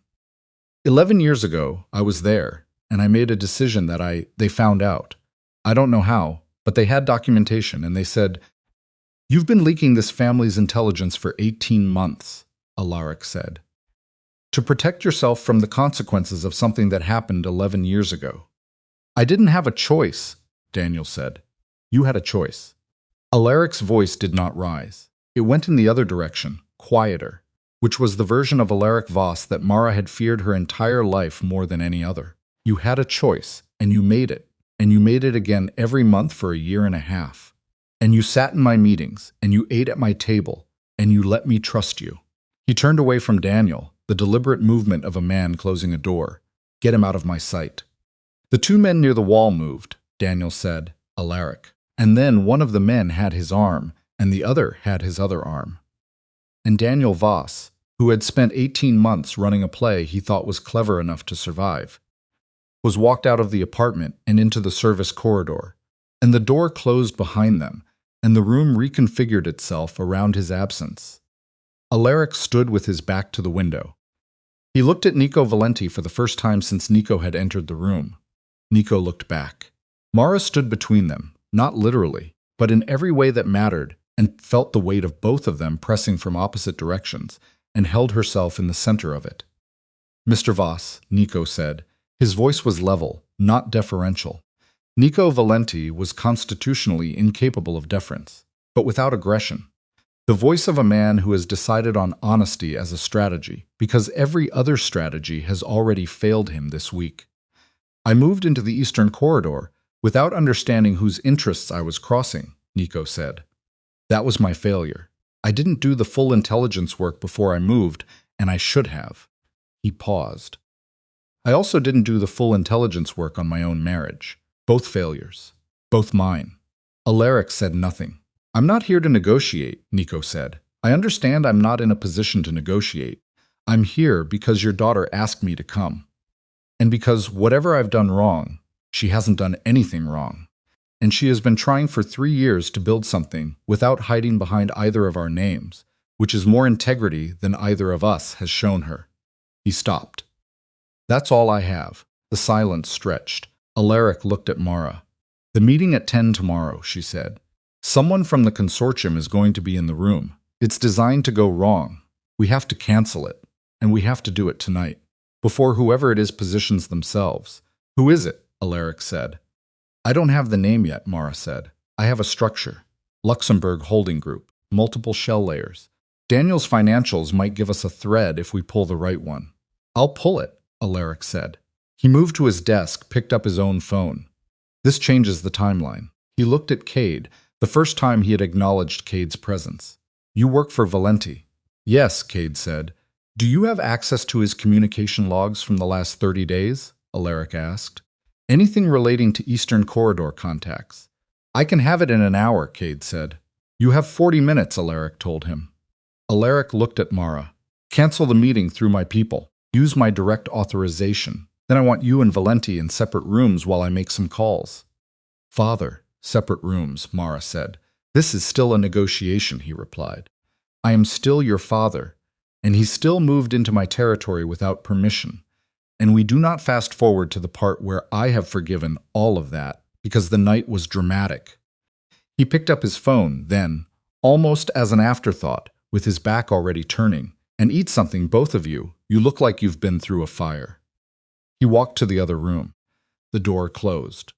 Speaker 1: 11 years ago, I was there, and I made a decision that they found out. I don't know how, but they had documentation, and they said, You've been leaking this family's intelligence for 18 months, Alaric said. To protect yourself from the consequences of something that happened 11 years ago. I didn't have a choice, Daniel said. You had a choice. Alaric's voice did not rise. It went in the other direction, quieter, which was the version of Alaric Voss that Mara had feared her entire life more than any other. You had a choice, and you made it, and you made it again every month for a year and a half. And you sat in my meetings, and you ate at my table, and you let me trust you. He turned away from Daniel, the deliberate movement of a man closing a door. Get him out of my sight. The two men near the wall moved, Daniel said, Alaric. And then one of the men had his arm, and the other had his other arm. And Daniel Voss, who had spent 18 months running a play he thought was clever enough to survive, was walked out of the apartment and into the service corridor, and the door closed behind them, and the room reconfigured itself around his absence. Alaric stood with his back to the window. He looked at Nico Valenti for the first time since Nico had entered the room. Nico looked back. Mara stood between them, not literally, but in every way that mattered, and felt the weight of both of them pressing from opposite directions, and held herself in the center of it. Mr. Voss, Nico said. His voice was level, not deferential. Nico Valenti was constitutionally incapable of deference, but without aggression. The voice of a man who has decided on honesty as a strategy, because every other strategy has already failed him this week. I moved into the Eastern Corridor without understanding whose interests I was crossing, Nico said. That was my failure. I didn't do the full intelligence work before I moved, and I should have. He paused. I also didn't do the full intelligence work on my own marriage. Both failures. Both mine. Alaric said nothing. I'm not here to negotiate, Nico said. I understand I'm not in a position to negotiate. I'm here because your daughter asked me to come. And because whatever I've done wrong, she hasn't done anything wrong. And she has been trying for 3 years to build something without hiding behind either of our names, which is more integrity than either of us has shown her. He stopped. That's all I have. The silence stretched. Alaric looked at Mara. The meeting at 10 tomorrow, she said. Someone from the consortium is going to be in the room. It's designed to go wrong. We have to cancel it, and we have to do it tonight, before whoever it is positions themselves. Who is it? Alaric said. I don't have the name yet, Mara said. I have a structure. Luxembourg Holding Group. Multiple shell layers. Daniel's financials might give us a thread if we pull the right one. I'll pull it, Alaric said. He moved to his desk, picked up his own phone. This changes the timeline. He looked at Cade, the first time he had acknowledged Cade's presence. You work for Valenti. Yes, Cade said. Do you have access to his communication logs from the last 30 days? Alaric asked. Anything relating to Eastern Corridor contacts. I can have it in an hour, Cade said. You have 40 minutes, Alaric told him. Alaric looked at Mara. Cancel the meeting through my people. Use my direct authorization. Then I want you and Valenti in separate rooms while I make some calls. Father, separate rooms, Mara said. This is still a negotiation, he replied. I am still your father, and he still moved into my territory without permission. And we do not fast forward to the part where I have forgiven all of that, because the night was dramatic. He picked up his phone, then, almost as an afterthought, with his back already turning, and eat something, both of you. You look like you've been through a fire. He walked to the other room. The door closed.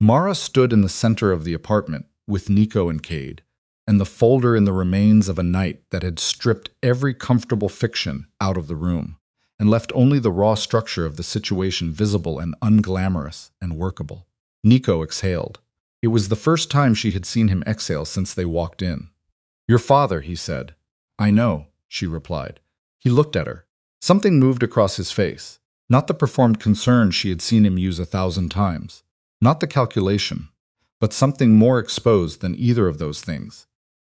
Speaker 1: Mara stood in the center of the apartment with Nico and Cade, and the folder in the remains of a night that had stripped every comfortable fiction out of the room, and left only the raw structure of the situation visible and unglamorous and workable. Nico exhaled. It was the first time she had seen him exhale since they walked in. Your father, he said. I know, she replied. He looked at her. Something moved across his face. Not the performed concern she had seen him use 1,000 times. Not the calculation. But something more exposed than either of those things.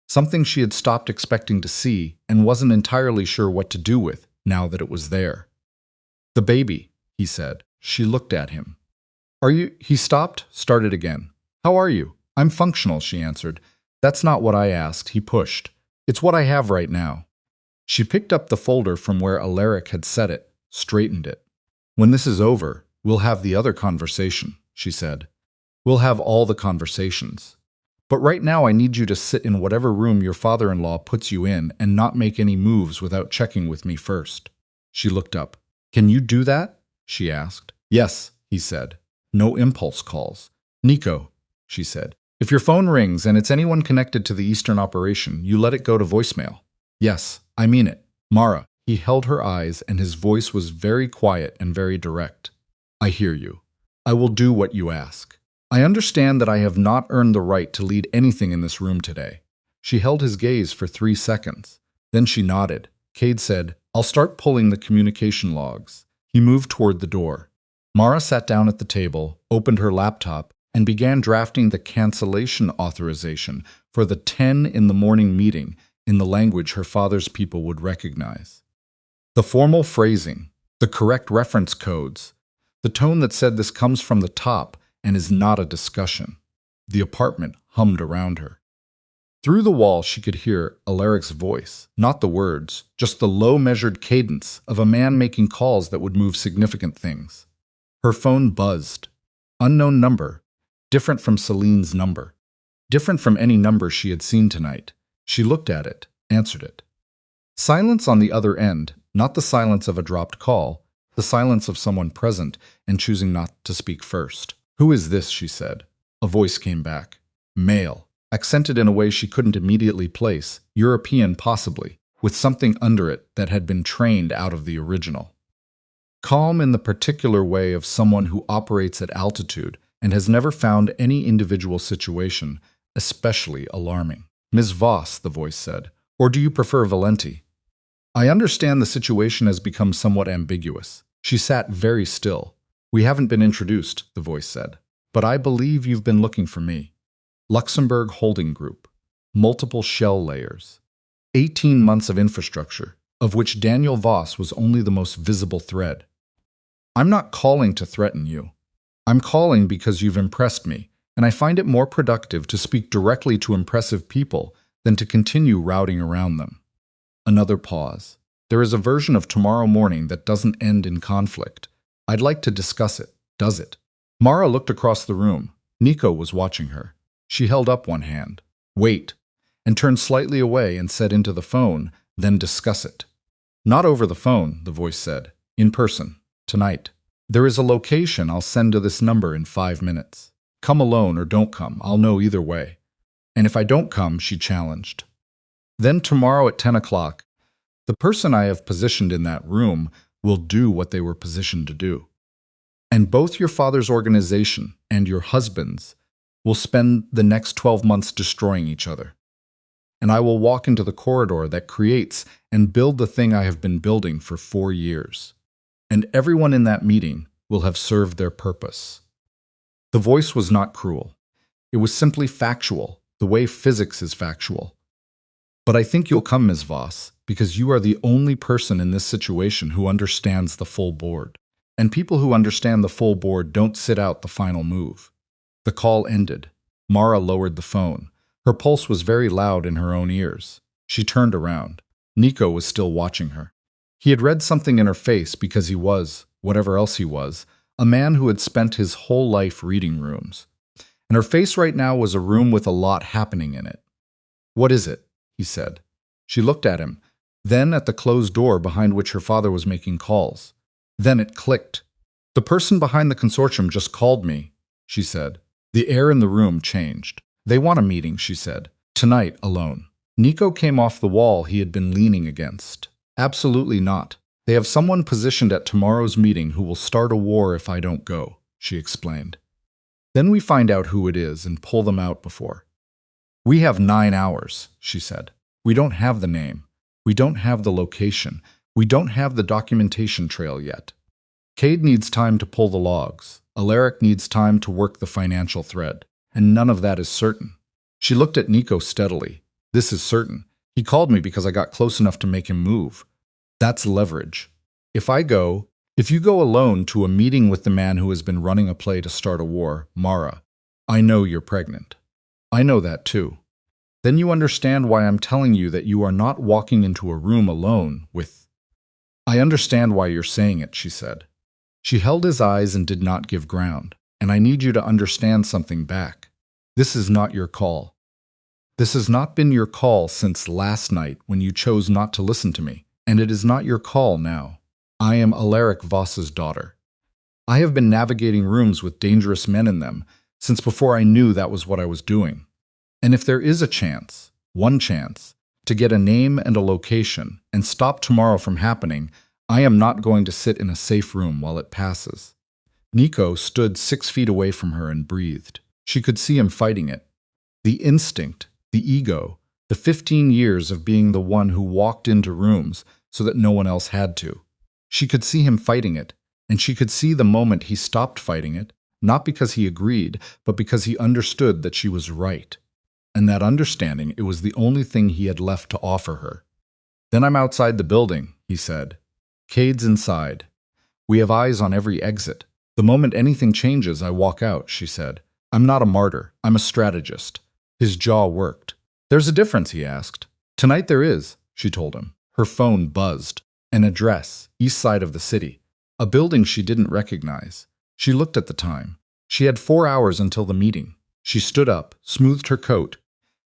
Speaker 1: Something she had stopped expecting to see and wasn't entirely sure what to do with now that it was there. The baby, he said. She looked at him. Are you? He stopped, started again. How are you? I'm functional, she answered. That's not what I asked, he pushed. It's what I have right now. She picked up the folder from where Alaric had set it, straightened it. When this is over, we'll have the other conversation, she said. We'll have all the conversations. But right now I need you to sit in whatever room your father-in-law puts you in and not make any moves without checking with me first. She looked up. Can you do that? She asked. Yes, he said. No impulse calls. Nico, she said. If your phone rings and it's anyone connected to the Eastern operation, you let it go to voicemail. Yes, I mean it. Mara. He held her eyes and his voice was very quiet and very direct. I hear you. I will do what you ask. I understand that I have not earned the right to lead anything in this room today. She held his gaze for 3 seconds. Then she nodded. Cade said, I'll start pulling the communication logs. He moved toward the door. Mara sat down at the table, opened her laptop, and began drafting the cancellation authorization for the 10 in the morning meeting in the language her father's people would recognize. The formal phrasing, the correct reference codes, the tone that said this comes from the top and is not a discussion. The apartment hummed around her. Through the wall she could hear Alaric's voice, not the words, just the low measured cadence of a man making calls that would move significant things. Her phone buzzed. Unknown number. Different from Celine's number. Different from any number she had seen tonight. She looked at it, answered it. Silence on the other end, not the silence of a dropped call, the silence of someone present and choosing not to speak first. Who is this? She said. A voice came back. Male, accented in a way she couldn't immediately place, European possibly, with something under it that had been trained out of the original. Calm in the particular way of someone who operates at altitude and has never found any individual situation especially alarming. Ms. Voss, the voice said, or do you prefer Valenti? I understand the situation has become somewhat ambiguous. She sat very still. We haven't been introduced, the voice said, but I believe you've been looking for me. Luxembourg Holding Group. Multiple shell layers. 18 months of infrastructure, of which Daniel Voss was only the most visible thread. I'm not calling to threaten you. I'm calling because you've impressed me, and I find it more productive to speak directly to impressive people than to continue routing around them. Another pause. There is a version of tomorrow morning that doesn't end in conflict. I'd like to discuss it. Does it? Mara looked across the room. Nico was watching her. She held up one hand. Wait, and turned slightly away and said into the phone, then discuss it. Not over the phone, the voice said. In person. Tonight. There is a location I'll send to this number in 5 minutes. Come alone or don't come, I'll know either way. And if I don't come, she challenged. Then tomorrow at 10 o'clock, the person I have positioned in that room will do what they were positioned to do. And both your father's organization and your husband's will spend the next 12 months destroying each other. And I will walk into the corridor that creates and build the thing I have been building for 4 years. And everyone in that meeting will have served their purpose. The voice was not cruel. It was simply factual, the way physics is factual. But I think you'll come, Ms. Voss, because you are the only person in this situation who understands the full board. And people who understand the full board don't sit out the final move. The call ended. Mara lowered the phone. Her pulse was very loud in her own ears. She turned around. Nico was still watching her. He had read something in her face because he was, whatever else he was, a man who had spent his whole life reading rooms. And her face right now was a room with a lot happening in it. What is it? He said. She looked at him, then at the closed door behind which her father was making calls. Then it clicked. The person behind the consortium just called me, she said. The air in the room changed. They want a meeting, she said. Tonight, alone. Nico came off the wall he had been leaning against. Absolutely not. They have someone positioned at tomorrow's meeting who will start a war if I don't go, she explained. Then we find out who it is and pull them out before. We have 9 hours, she said. We don't have the name. We don't have the location. We don't have the documentation trail yet. Cade needs time to pull the logs. Alaric needs time to work the financial thread. And none of that is certain. She looked at Nico steadily. This is certain. He called me because I got close enough to make him move. That's leverage. If you go alone to a meeting with the man who has been running a play to start a war, Mara, I know you're pregnant. I know that too. Then you understand why I'm telling you that you are not walking into a room alone with... I understand why you're saying it, she said. She held his eyes and did not give ground. And I need you to understand something back. This is not your call. This has not been your call since last night when you chose not to listen to me, and it is not your call now. I am Alaric Voss's daughter. I have been navigating rooms with dangerous men in them since before I knew that was what I was doing. And if there is a chance, one chance, to get a name and a location and stop tomorrow from happening, I am not going to sit in a safe room while it passes. Nico stood 6 feet away from her and breathed. She could see him fighting it. The instinct, the ego, the 15 years of being the one who walked into rooms so that no one else had to. She could see him fighting it, and she could see the moment he stopped fighting it, not because he agreed, but because he understood that she was right. And that understanding, it was the only thing he had left to offer her. Then I'm outside the building, he said. Cade's inside. We have eyes on every exit. The moment anything changes, I walk out, she said. I'm not a martyr. I'm a strategist. His jaw worked. There's a difference, he asked. Tonight there is, she told him. Her phone buzzed. An address, east side of the city. A building she didn't recognize. She looked at the time. She had 4 hours until the meeting. She stood up, smoothed her coat,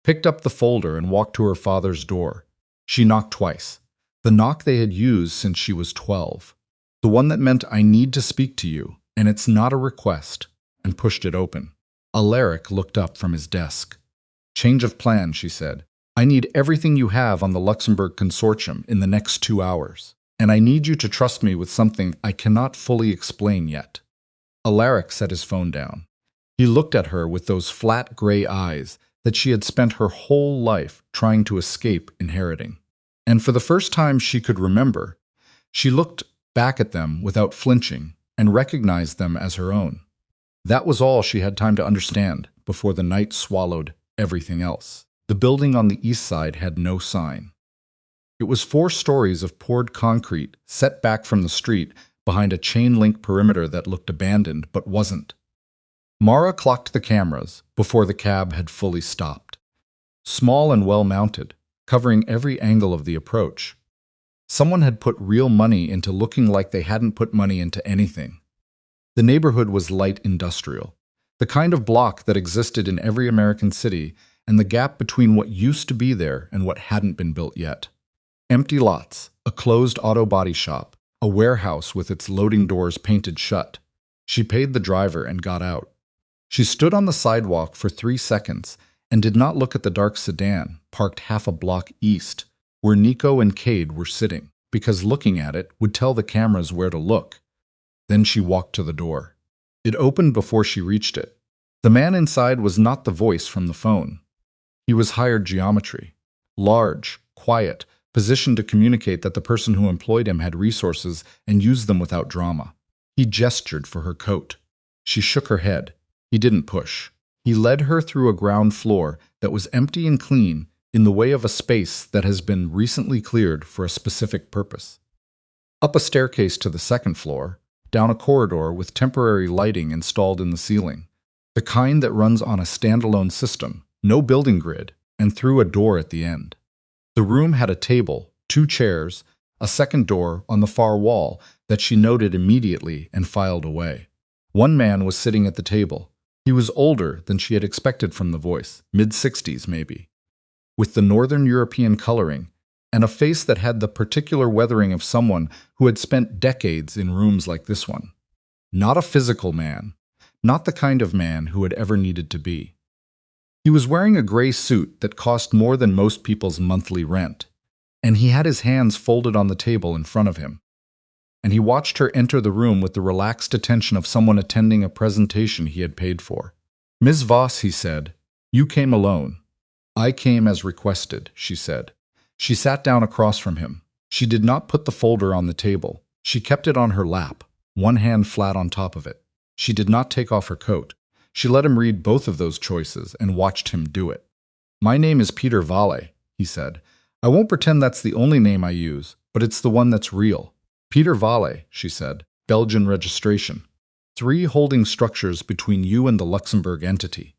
Speaker 1: picked up the folder and walked to her father's door. She knocked twice. The knock they had used since she was 12. The one that meant I need to speak to you. And it's not a request, and pushed it open. Alaric looked up from his desk. Change of plan, she said. I need everything you have on the Luxembourg Consortium in the next 2 hours, and I need you to trust me with something I cannot fully explain yet. Alaric set his phone down. He looked at her with those flat gray eyes that she had spent her whole life trying to escape inheriting. And for the first time she could remember, she looked back at them without flinching, and recognized them as her own. That was all she had time to understand before the night swallowed everything else. The building on the east side had no sign. It was 4 stories of poured concrete set back from the street behind a chain-link perimeter that looked abandoned but wasn't. Mara clocked the cameras before the cab had fully stopped. Small and well-mounted, covering every angle of the approach. Someone had put real money into looking like they hadn't put money into anything. The neighborhood was light industrial. The kind of block that existed in every American city, and the gap between what used to be there and what hadn't been built yet. Empty lots, a closed auto body shop, a warehouse with its loading doors painted shut. She paid the driver and got out. She stood on the sidewalk for 3 seconds and did not look at the dark sedan parked half a block east, where Nico and Cade were sitting, because looking at it would tell the cameras where to look. Then she walked to the door. It opened before she reached it. The man inside was not the voice from the phone. He was hired geometry. Large, quiet, positioned to communicate that the person who employed him had resources and used them without drama. He gestured for her coat. She shook her head. He didn't push. He led her through a ground floor that was empty and clean, in the way of a space that has been recently cleared for a specific purpose. Up a staircase to the second floor, down a corridor with temporary lighting installed in the ceiling, the kind that runs on a standalone system, no building grid, and through a door at the end. The room had a table, 2 chairs, a second door on the far wall that she noted immediately and filed away. One man was sitting at the table. He was older than she had expected from the voice, mid-60s maybe, with the Northern European coloring, and a face that had the particular weathering of someone who had spent decades in rooms like this one. Not a physical man, not the kind of man who had ever needed to be. He was wearing a gray suit that cost more than most people's monthly rent, and he had his hands folded on the table in front of him. And he watched her enter the room with the relaxed attention of someone attending a presentation he had paid for. "Ms. Voss," he said, "you came alone." "I came as requested," she said. She sat down across from him. She did not put the folder on the table. She kept it on her lap, one hand flat on top of it. She did not take off her coat. She let him read both of those choices and watched him do it. "My name is Peter Valle," he said. "I won't pretend that's the only name I use, but it's the one that's real." "Peter Valle," she said, "Belgian registration. 3 holding structures between you and the Luxembourg entity.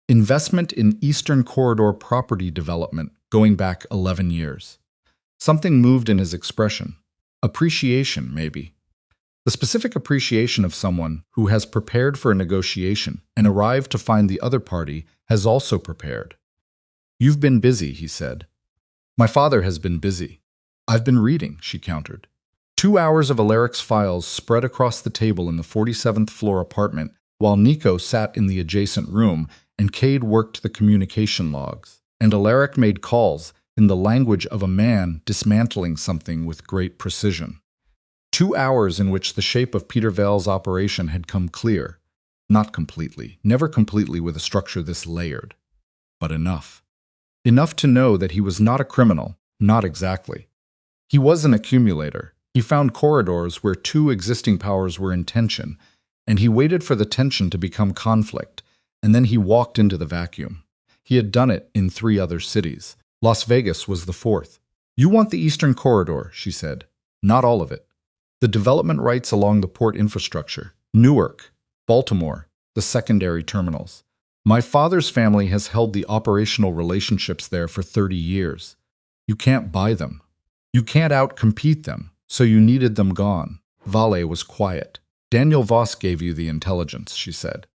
Speaker 1: Investment in Eastern Corridor property development going back 11 years. Something moved in his expression. Appreciation, maybe. The specific appreciation of someone who has prepared for a negotiation and arrived to find the other party has also prepared. "You've been busy," he said. "My father has been busy." "I've been reading," she countered. 2 hours of Alaric's files spread across the table in the 47th floor apartment, while Nico sat in the adjacent room and Cade worked the communication logs, and Alaric made calls in the language of a man dismantling something with great precision. 2 hours in which the shape of Peter Valle's operation had come clear. Not completely, never completely with a structure this layered, but enough. Enough to know that he was not a criminal, not exactly. He was an accumulator. He found corridors where 2 existing powers were in tension, and he waited for the tension to become conflict, and then he walked into the vacuum. He had done it in 3 other cities. Las Vegas was the 4th. "You want the Eastern Corridor," she said. "Not all of it. The development rights along the port infrastructure. Newark, Baltimore, the secondary terminals. My father's family has held the operational relationships there for 30 years. You can't buy them. You can't outcompete them, so you needed them gone." Valle was quiet. "Daniel Voss gave you the intelligence," she said.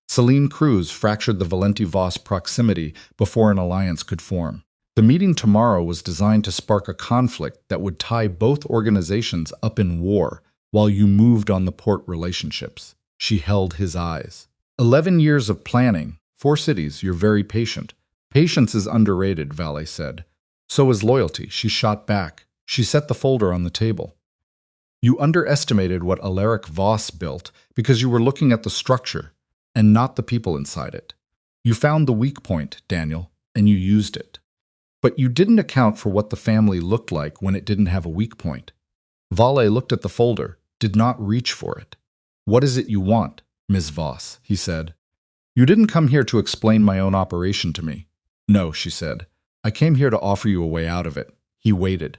Speaker 1: Celine Cruz fractured the Valenti-Voss proximity before an alliance could form. The meeting tomorrow was designed to spark a conflict that would tie both organizations up in war while you moved on the port relationships. She held his eyes. 11 years of planning, 4 cities, you're very patient. Patience is underrated, Valle said. So is loyalty, she shot back. She set the folder on the table. You underestimated what Alaric Voss built because you were looking at the structure and not the people inside it. You found the weak point, Daniel, and you used it. But you didn't account for what the family looked like when it didn't have a weak point. Valle looked at the folder, did not reach for it. What is it you want, Ms. Voss? He said. You didn't come here to explain my own operation to me. No, she said. I came here to offer you a way out of it. He waited.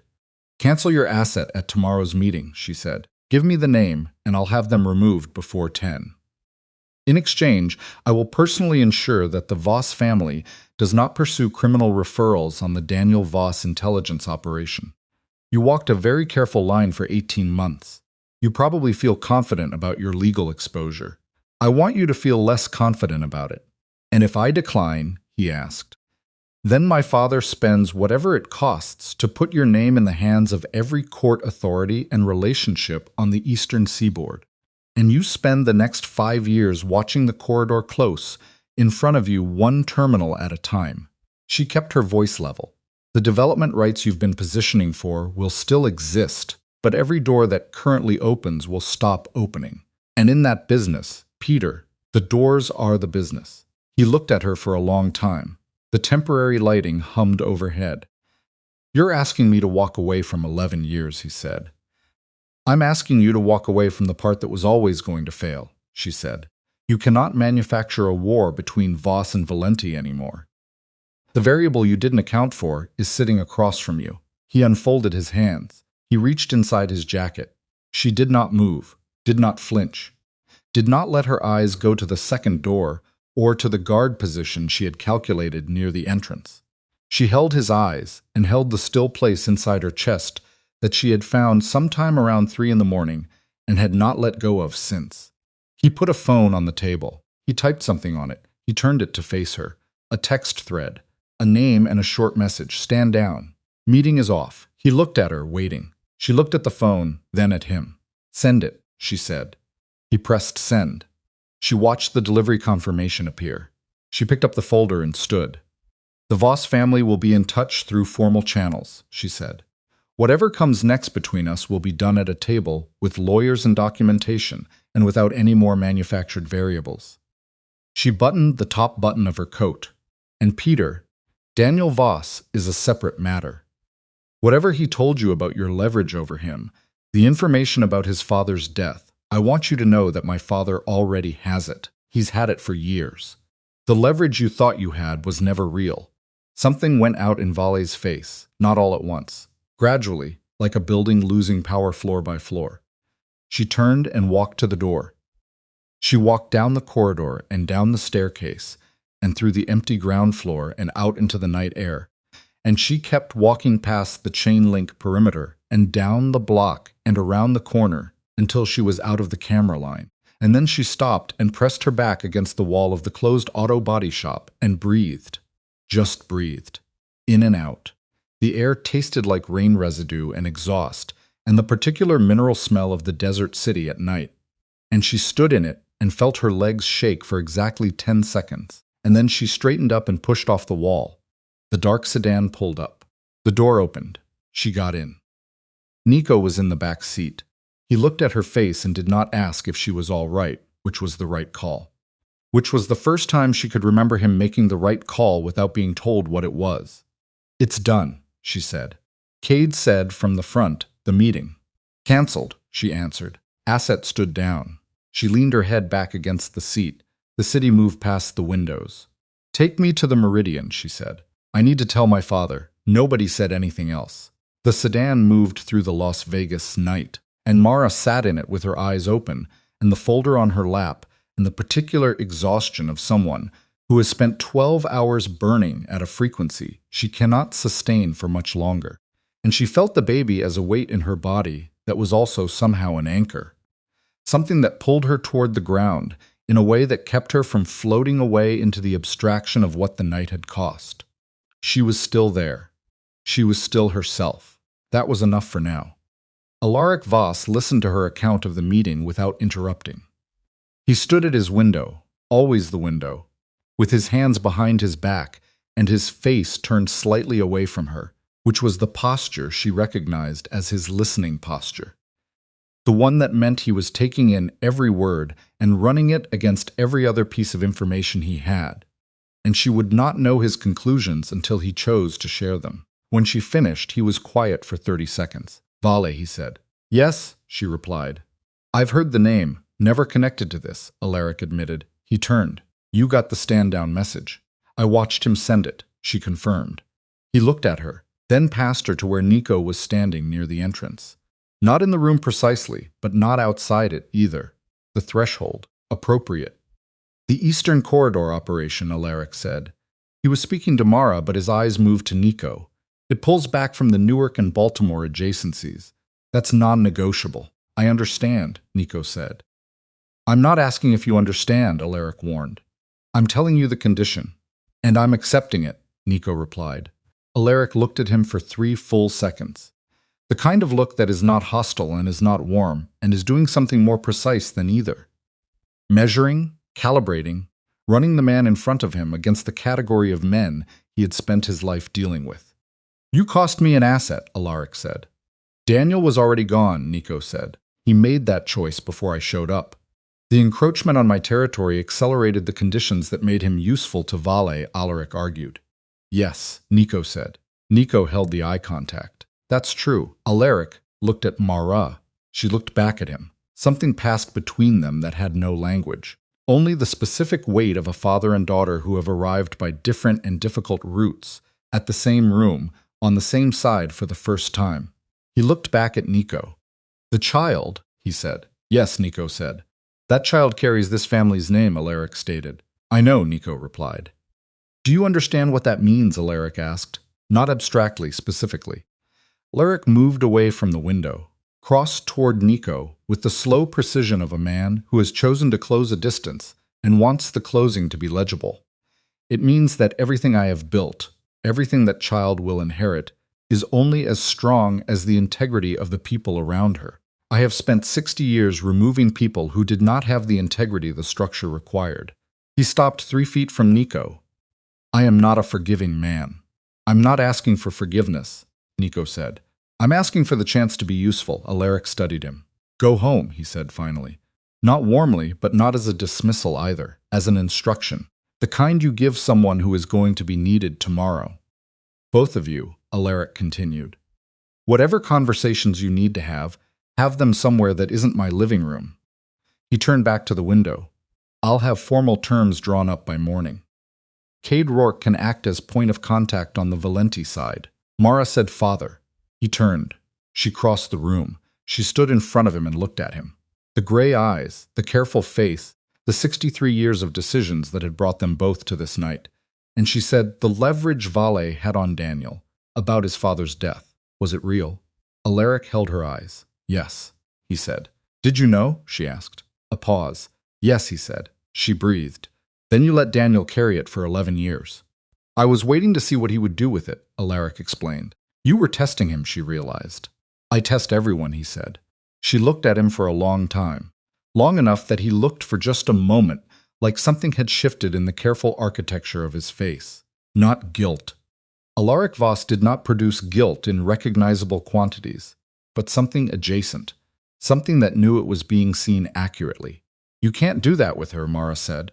Speaker 1: Cancel your asset at tomorrow's meeting, she said. Give me the name, and I'll have them removed before 10. In exchange, I will personally ensure that the Voss family does not pursue criminal referrals on the Daniel Voss intelligence operation. You walked a very careful line for 18 months. You probably feel confident about your legal exposure. I want you to feel less confident about it. And if I decline, he asked, then my father spends whatever it costs to put your name in the hands of every court authority and relationship on the eastern seaboard. And you spend the next 5 years watching the corridor close, in front of you one terminal at a time. She kept her voice level. The development rights you've been positioning for will still exist, but every door that currently opens will stop opening. And in that business, Peter, the doors are the business. He looked at her for a long time. The temporary lighting hummed overhead. You're asking me to walk away from 11 years, he said. I'm asking you to walk away from the part that was always going to fail, she said. You cannot manufacture a war between Voss and Valenti anymore. The variable you didn't account for is sitting across from you. He unfolded his hands. He reached inside his jacket. She did not move, did not flinch, did not let her eyes go to the second door or to the guard position she had calculated near the entrance. She held his eyes and held the still place inside her chest that she had found sometime around 3 in the morning and had not let go of since. He put a phone on the table. He typed something on it. He turned it to face her. A text thread. A name and a short message. Stand down. Meeting is off. He looked at her, waiting. She looked at the phone, then at him. Send it, she said. He pressed send. She watched the delivery confirmation appear. She picked up the folder and stood. The Voss family will be in touch through formal channels, she said. Whatever comes next between us will be done at a table with lawyers and documentation and without any more manufactured variables. She buttoned the top button of her coat. And Peter, Daniel Voss, is a separate matter. Whatever he told you about your leverage over him, the information about his father's death, I want you to know that my father already has it. He's had it for years. The leverage you thought you had was never real. Something went out in Valle's face, not all at once. Gradually, like a building losing power floor by floor. She turned and walked to the door. She walked down the corridor and down the staircase and through the empty ground floor and out into the night air. And she kept walking past the chain-link perimeter and down the block and around the corner until she was out of the camera line. And then she stopped and pressed her back against the wall of the closed auto body shop and breathed. Just breathed. In and out. The air tasted like rain residue and exhaust, and the particular mineral smell of the desert city at night. And she stood in it and felt her legs shake for exactly 10 seconds, and then she straightened up and pushed off the wall. The dark sedan pulled up. The door opened. She got in. Nico was in the back seat. He looked at her face and did not ask if she was all right, which was the right call. Which was the first time she could remember him making the right call without being told what it was. It's done, she said. Cade said from the front, the meeting. Cancelled, she answered. Asset stood down. She leaned her head back against the seat. The city moved past the windows. Take me to the Meridian, she said. I need to tell my father. Nobody said anything else. The sedan moved through the Las Vegas night, and Mara sat in it with her eyes open and the folder on her lap and the particular exhaustion of someone who has spent 12 hours burning at a frequency she cannot sustain for much longer. And she felt the baby as a weight in her body that was also somehow an anchor. Something that pulled her toward the ground in a way that kept her from floating away into the abstraction of what the night had cost. She was still there. She was still herself. That was enough for now. Alaric Voss listened to her account of the meeting without interrupting. He stood at his window, always the window, with his hands behind his back and his face turned slightly away from her, which was the posture she recognized as his listening posture. The one that meant he was taking in every word and running it against every other piece of information he had, and she would not know his conclusions until he chose to share them. When she finished, he was quiet for 30 seconds. Valle, he said. Yes, she replied. I've heard the name, never connected to this, Alaric admitted. He turned. You got the stand-down message. I watched him send it, she confirmed. He looked at her, then passed her to where Nico was standing near the entrance. Not in the room precisely, but not outside it either. The threshold, appropriate. The Eastern Corridor operation, Alaric said. He was speaking to Mara, but his eyes moved to Nico. It pulls back from the Newark and Baltimore adjacencies. That's non-negotiable. I understand, Nico said. I'm not asking if you understand, Alaric warned. I'm telling you the condition. And I'm accepting it, Nico replied. Alaric looked at him for 3 full seconds. The kind of look that is not hostile and is not warm, and is doing something more precise than either. Measuring, calibrating, running the man in front of him against the category of men he had spent his life dealing with. You cost me an asset, Alaric said. Daniel was already gone, Nico said. He made that choice before I showed up. The encroachment on my territory accelerated the conditions that made him useful to Vale, Alaric argued. Yes, Nico said. Nico held the eye contact. That's true. Alaric looked at Mara. She looked back at him. Something passed between them that had no language. Only the specific weight of a father and daughter who have arrived by different and difficult routes, at the same room, on the same side for the first time. He looked back at Nico. The child, he said. Yes, Nico said. That child carries this family's name, Alaric stated. I know, Nico replied. Do you understand what that means, Alaric asked. Not abstractly, specifically. Alaric moved away from the window, crossed toward Nico with the slow precision of a man who has chosen to close a distance and wants the closing to be legible. It means that everything I have built, everything that child will inherit, is only as strong as the integrity of the people around her. I have spent 60 years removing people who did not have the integrity the structure required. He stopped 3 feet from Nico. I am not a forgiving man. I'm not asking for forgiveness, Nico said. I'm asking for the chance to be useful, Alaric studied him. Go home, he said finally. Not warmly, but not as a dismissal either, as an instruction. The kind you give someone who is going to be needed tomorrow. Both of you, Alaric continued. Whatever conversations you need to have them somewhere that isn't my living room. He turned back to the window. I'll have formal terms drawn up by morning. Cade Rourke can act as point of contact on the Valenti side. Mara said father. He turned. She crossed the room. She stood in front of him and looked at him. The gray eyes, the careful face, the 63 years of decisions that had brought them both to this night. And she said the leverage Vale had on Daniel, about his father's death. Was it real? Alaric held her eyes. Yes, he said. Did you know? She asked. A pause. Yes, he said. She breathed. Then you let Daniel carry it for 11 years. I was waiting to see what he would do with it, Alaric explained. You were testing him, she realized. I test everyone, he said. She looked at him for a long time. Long enough that he looked for just a moment, like something had shifted in the careful architecture of his face. Not guilt. Alaric Voss did not produce guilt in recognizable quantities, but something adjacent, something that knew it was being seen accurately. You can't do that with her, Mara said.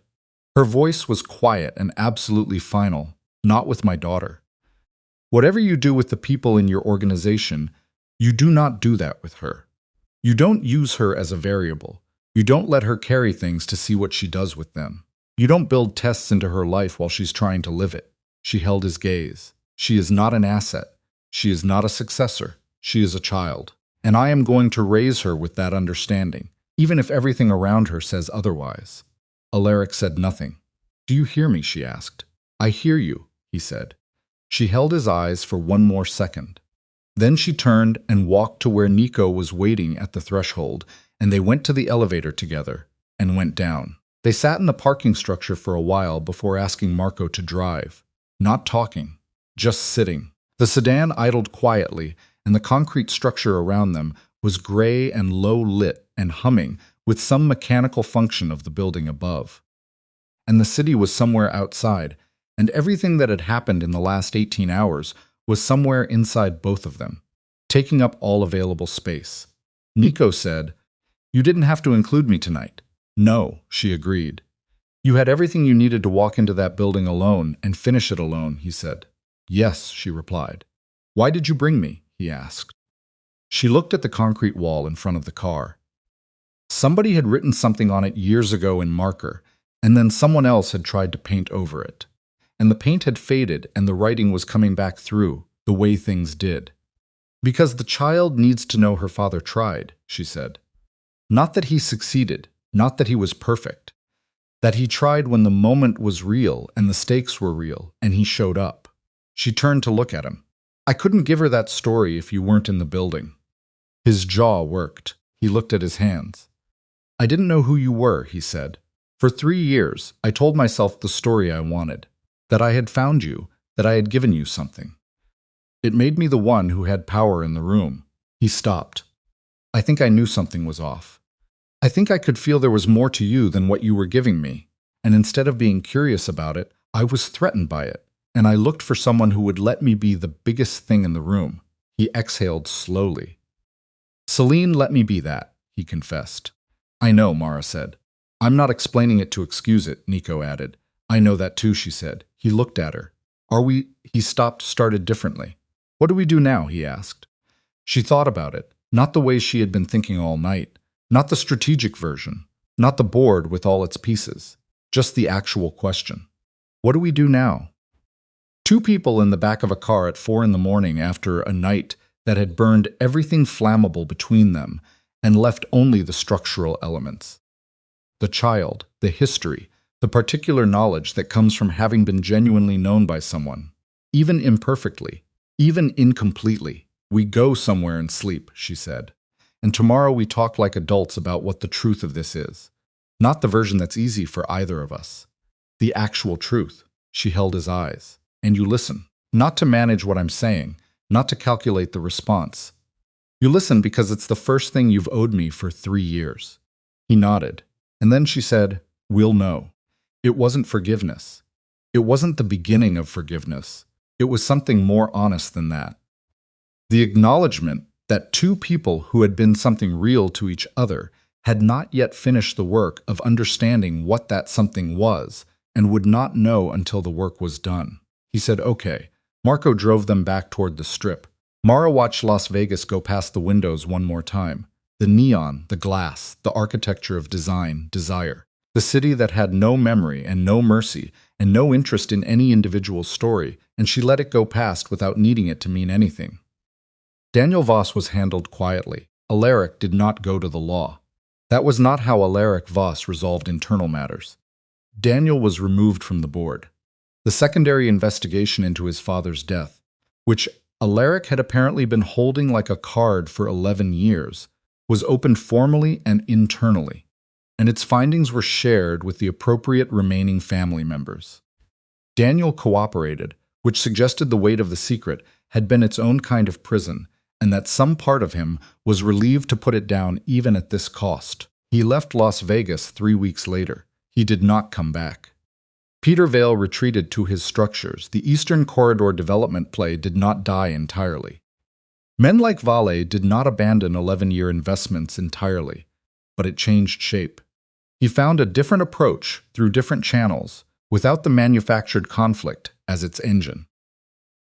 Speaker 1: Her voice was quiet and absolutely final, not with my daughter. Whatever you do with the people in your organization, you do not do that with her. You don't use her as a variable. You don't let her carry things to see what she does with them. You don't build tests into her life while she's trying to live it. She held his gaze. She is not an asset. She is not a successor. She is a child. And I am going to raise her with that understanding, even if everything around her says otherwise. Alaric said nothing. Do you hear me? She asked. I hear you, he said. She held his eyes for one more second. Then she turned and walked to where Nico was waiting at the threshold, and they went to the elevator together and went down. They sat in the parking structure for a while before asking Marco to drive. Not talking, just sitting. The sedan idled quietly, and the concrete structure around them was gray and low-lit and humming with some mechanical function of the building above. And the city was somewhere outside, and everything that had happened in the last 18 hours was somewhere inside both of them, taking up all available space. Nico said, You didn't have to include me tonight. No, she agreed. You had everything you needed to walk into that building alone and finish it alone, he said. Yes, she replied. Why did you bring me? He asked. She looked at the concrete wall in front of the car. Somebody had written something on it years ago in marker, and then someone else had tried to paint over it. And the paint had faded and the writing was coming back through, the way things did. Because the child needs to know her father tried, she said. Not that he succeeded, not that he was perfect. That he tried when the moment was real and the stakes were real, and he showed up. She turned to look at him. I couldn't give her that story if you weren't in the building. His jaw worked. He looked at his hands. I didn't know who you were, he said. For 3 years, I told myself the story I wanted, that I had found you, that I had given you something. It made me the one who had power in the room. He stopped. I think I knew something was off. I think I could feel there was more to you than what you were giving me, and instead of being curious about it, I was threatened by it, and I looked for someone who would let me be the biggest thing in the room. He exhaled slowly. Celine let me be that, he confessed. I know, Mara said. I'm not explaining it to excuse it, Nico added. I know that too, she said. He looked at her. He stopped, started differently. What do we do now, he asked. She thought about it, not the way she had been thinking all night, not the strategic version, not the board with all its pieces, just the actual question. What do we do now? 2 people in the back of a car at 4 a.m. after a night that had burned everything flammable between them and left only the structural elements. The child, the history, the particular knowledge that comes from having been genuinely known by someone, even imperfectly, even incompletely. We go somewhere and sleep, she said. And tomorrow we talk like adults about what the truth of this is. Not the version that's easy for either of us. The actual truth. She held his eyes. And you listen, not to manage what I'm saying, not to calculate the response. You listen because it's the first thing you've owed me for 3 years. He nodded. And then she said, we'll know. It wasn't forgiveness. It wasn't the beginning of forgiveness. It was something more honest than that. The acknowledgement that 2 people who had been something real to each other had not yet finished the work of understanding what that something was and would not know until the work was done. He said, okay. Marco drove them back toward the strip. Mara watched Las Vegas go past the windows one more time. The neon, the glass, the architecture of design, desire. The city that had no memory and no mercy and no interest in any individual story, and she let it go past without needing it to mean anything. Daniel Voss was handled quietly. Alaric did not go to the law. That was not how Alaric Voss resolved internal matters. Daniel was removed from the board. The secondary investigation into his father's death, which Alaric had apparently been holding like a card for 11 years, was opened formally and internally, and its findings were shared with the appropriate remaining family members. Daniel cooperated, which suggested the weight of the secret had been its own kind of prison, and that some part of him was relieved to put it down even at this cost. He left Las Vegas 3 weeks later. He did not come back. Peter Vale retreated to his structures. The Eastern Corridor development play did not die entirely. Men like Vale did not abandon 11-year investments entirely, but it changed shape. He found a different approach through different channels, without the manufactured conflict as its engine.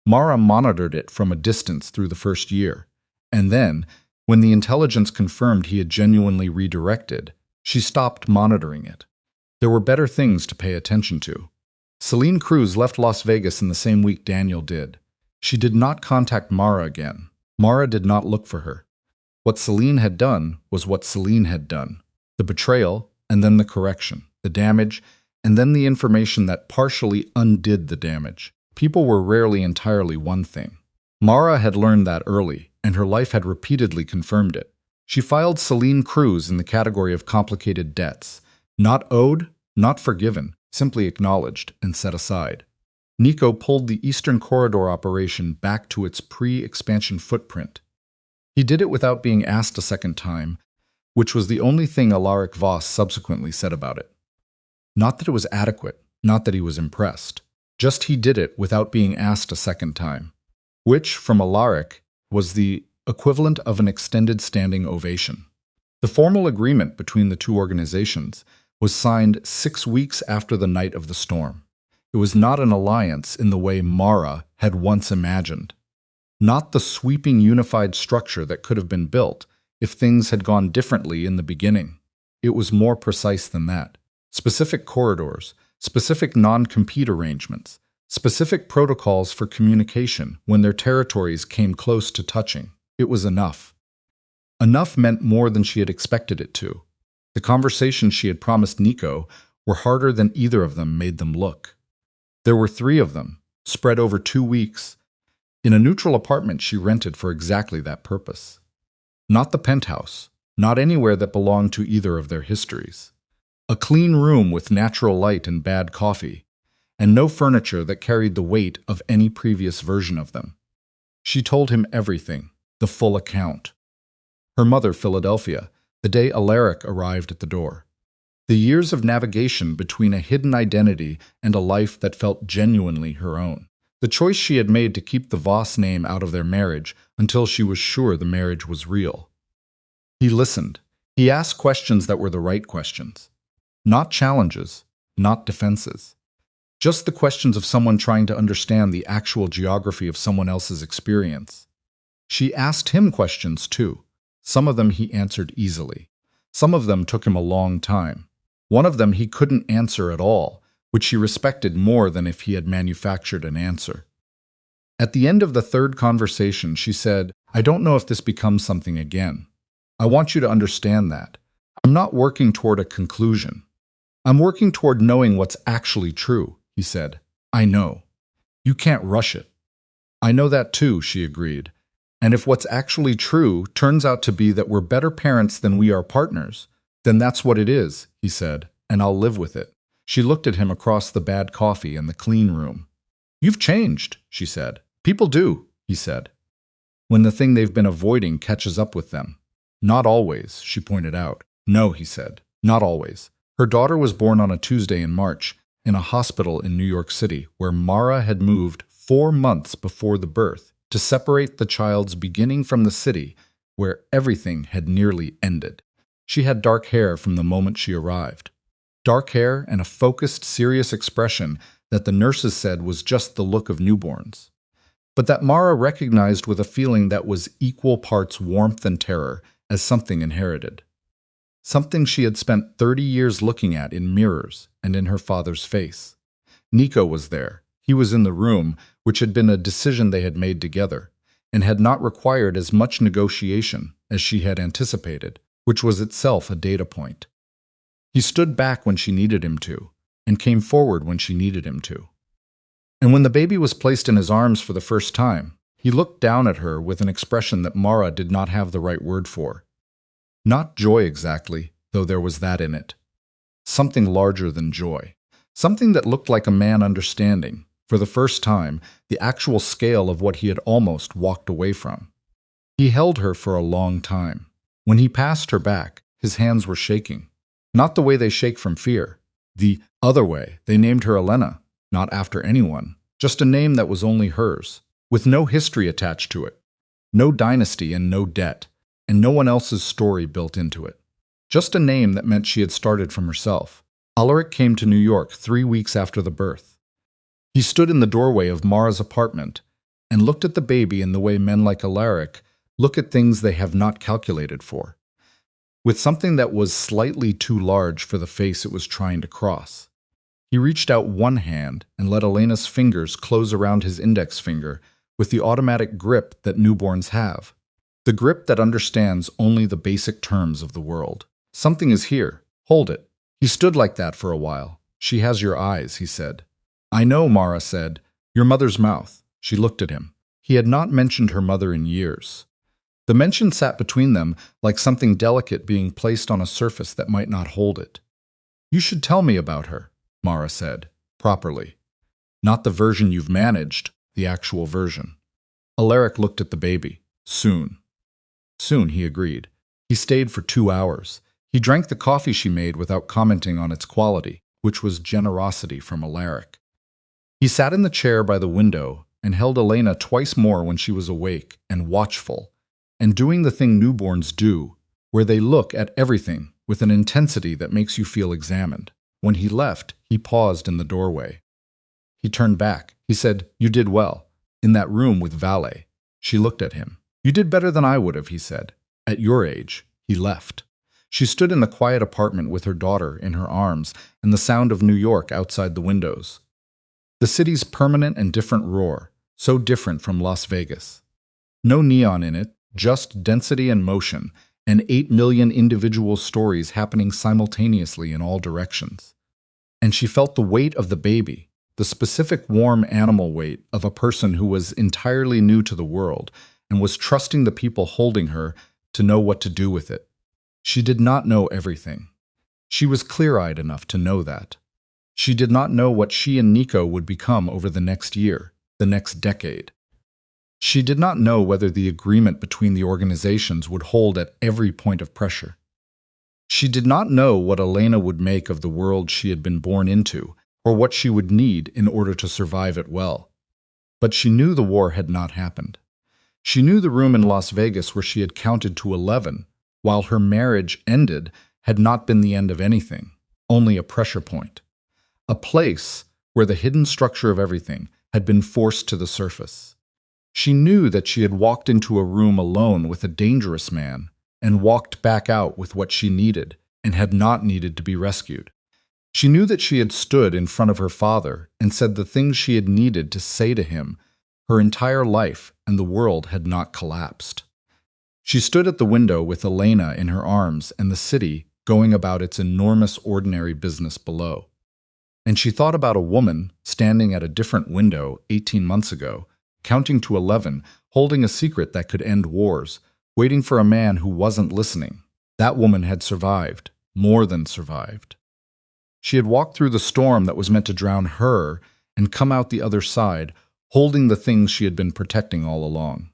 Speaker 1: Mara monitored it from a distance through the first year, and then, when the intelligence confirmed he had genuinely redirected, she stopped monitoring it. There were better things to pay attention to. Celine Cruz left Las Vegas in the same week Daniel did. She did not contact Mara again. Mara did not look for her. What Celine had done was what Celine had done. The betrayal, and then the correction, the damage, and then the information that partially undid the damage. People were rarely entirely one thing. Mara had learned that early, and her life had repeatedly confirmed it. She filed Celine Cruz in the category of complicated debts. Not owed, not forgiven, simply acknowledged and set aside. Nico pulled the Eastern Corridor operation back to its pre-expansion footprint. He did it without being asked a second time, which was the only thing Alaric Voss subsequently said about it. Not that it was adequate, not that he was impressed. Just he did it without being asked a second time, which, from Alaric, was the equivalent of an extended standing ovation. The formal agreement between the 2 organizations was signed 6 weeks after the night of the storm. It was not an alliance in the way Mara had once imagined. Not the sweeping unified structure that could have been built if things had gone differently in the beginning. It was more precise than that. Specific corridors, specific non-compete arrangements, specific protocols for communication when their territories came close to touching. It was enough. Enough meant more than she had expected it to. The conversations she had promised Nico were harder than either of them made them look. There were 3 of them, spread over 2 weeks, in a neutral apartment she rented for exactly that purpose. Not the penthouse, not anywhere that belonged to either of their histories. A clean room with natural light and bad coffee, and no furniture that carried the weight of any previous version of them. She told him everything, the full account. Her mother, Philadelphia, the day Alaric arrived at the door. The years of navigation between a hidden identity and a life that felt genuinely her own. The choice she had made to keep the Voss name out of their marriage until she was sure the marriage was real. He listened. He asked questions that were the right questions. Not challenges, not defenses. Just the questions of someone trying to understand the actual geography of someone else's experience. She asked him questions too. Some of them he answered easily. Some of them took him a long time. One of them he couldn't answer at all, which she respected more than if he had manufactured an answer. At the end of the third conversation, she said, "I don't know if this becomes something again. I want you to understand that. I'm not working toward a conclusion. I'm working toward knowing what's actually true," he said. "I know. You can't rush it." "I know that too," she agreed. "And if what's actually true turns out to be that we're better parents than we are partners, then that's what it is," he said, "and I'll live with it." She looked at him across the bad coffee and the clean room. "You've changed," she said. "People do," he said, "when the thing they've been avoiding catches up with them." "Not always," she pointed out. "No," he said, "not always." Her daughter was born on a Tuesday in March in a hospital in New York City where Mara had moved 4 months before the birth to separate the child's beginning from the city where everything had nearly ended. She had dark hair from the moment she arrived. Dark hair and a focused, serious expression that the nurses said was just the look of newborns. But that Mara recognized with a feeling that was equal parts warmth and terror as something inherited. Something she had spent 30 years looking at in mirrors and in her father's face. Nico was there. He was in the room, which had been a decision they had made together, and had not required as much negotiation as she had anticipated, which was itself a data point. He stood back when she needed him to, and came forward when she needed him to. And when the baby was placed in his arms for the first time, he looked down at her with an expression that Mara did not have the right word for. Not joy exactly, though there was that in it. Something larger than joy. Something that looked like a man understanding, for the first time, the actual scale of what he had almost walked away from. He held her for a long time. When he passed her back, his hands were shaking. Not the way they shake from fear. The other way. They named her Elena, not after anyone. Just a name that was only hers, with no history attached to it. No dynasty and no debt. And no one else's story built into it. Just a name that meant she had started from herself. Alaric came to New York 3 weeks after the birth. He stood in the doorway of Mara's apartment and looked at the baby in the way men like Alaric look at things they have not calculated for, with something that was slightly too large for the face it was trying to cross. He reached out one hand and let Elena's fingers close around his index finger with the automatic grip that newborns have. The grip that understands only the basic terms of the world. Something is here. Hold it. He stood like that for a while. "She has your eyes," he said. "I know," Mara said. "Your mother's mouth." She looked at him. He had not mentioned her mother in years. The mention sat between them like something delicate being placed on a surface that might not hold it. "You should tell me about her," Mara said, properly. "Not the version you've managed, the actual version." Alaric looked at the baby. "Soon." "Soon," he agreed. He stayed for 2 hours. He drank the coffee she made without commenting on its quality, which was generosity from Alaric. He sat in the chair by the window and held Elena twice more when she was awake and watchful, and doing the thing newborns do, where they look at everything with an intensity that makes you feel examined. When he left, he paused in the doorway. He turned back. He said, "You did well. In that room with Valet." She looked at him. "You did better than I would have," he said. "At your age." He left. She stood in the quiet apartment with her daughter in her arms and the sound of New York outside the windows. The city's permanent and different roar, so different from Las Vegas. No neon in it, just density and motion, and 8 million individual stories happening simultaneously in all directions. And she felt the weight of the baby, the specific warm animal weight of a person who was entirely new to the world and was trusting the people holding her to know what to do with it. She did not know everything. She was clear-eyed enough to know that. She did not know what she and Nico would become over the next year, the next decade. She did not know whether the agreement between the organizations would hold at every point of pressure. She did not know what Elena would make of the world she had been born into, or what she would need in order to survive it well. But she knew the war had not happened. She knew the room in Las Vegas where she had counted to 11, while her marriage ended, had not been the end of anything, only a pressure point. A place where the hidden structure of everything had been forced to the surface. She knew that she had walked into a room alone with a dangerous man and walked back out with what she needed and had not needed to be rescued. She knew that she had stood in front of her father and said the things she had needed to say to him her entire life, and the world had not collapsed. She stood at the window with Elena in her arms and the city going about its enormous ordinary business below. And she thought about a woman standing at a different window 18 months ago, counting to 11, holding a secret that could end wars, waiting for a man who wasn't listening. That woman had survived, more than survived. She had walked through the storm that was meant to drown her and come out the other side, holding the things she had been protecting all along.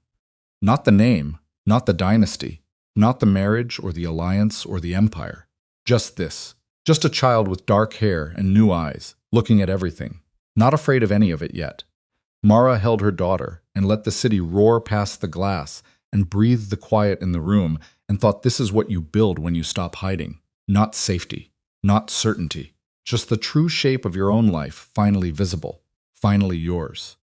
Speaker 1: Not the name, not the dynasty, not the marriage or the alliance or the empire. Just this. Just a child with dark hair and new eyes, looking at everything, not afraid of any of it yet. Mara held her daughter and let the city roar past the glass and breathe the quiet in the room and thought this is what you build when you stop hiding. Not safety, not certainty, just the true shape of your own life finally visible, finally yours.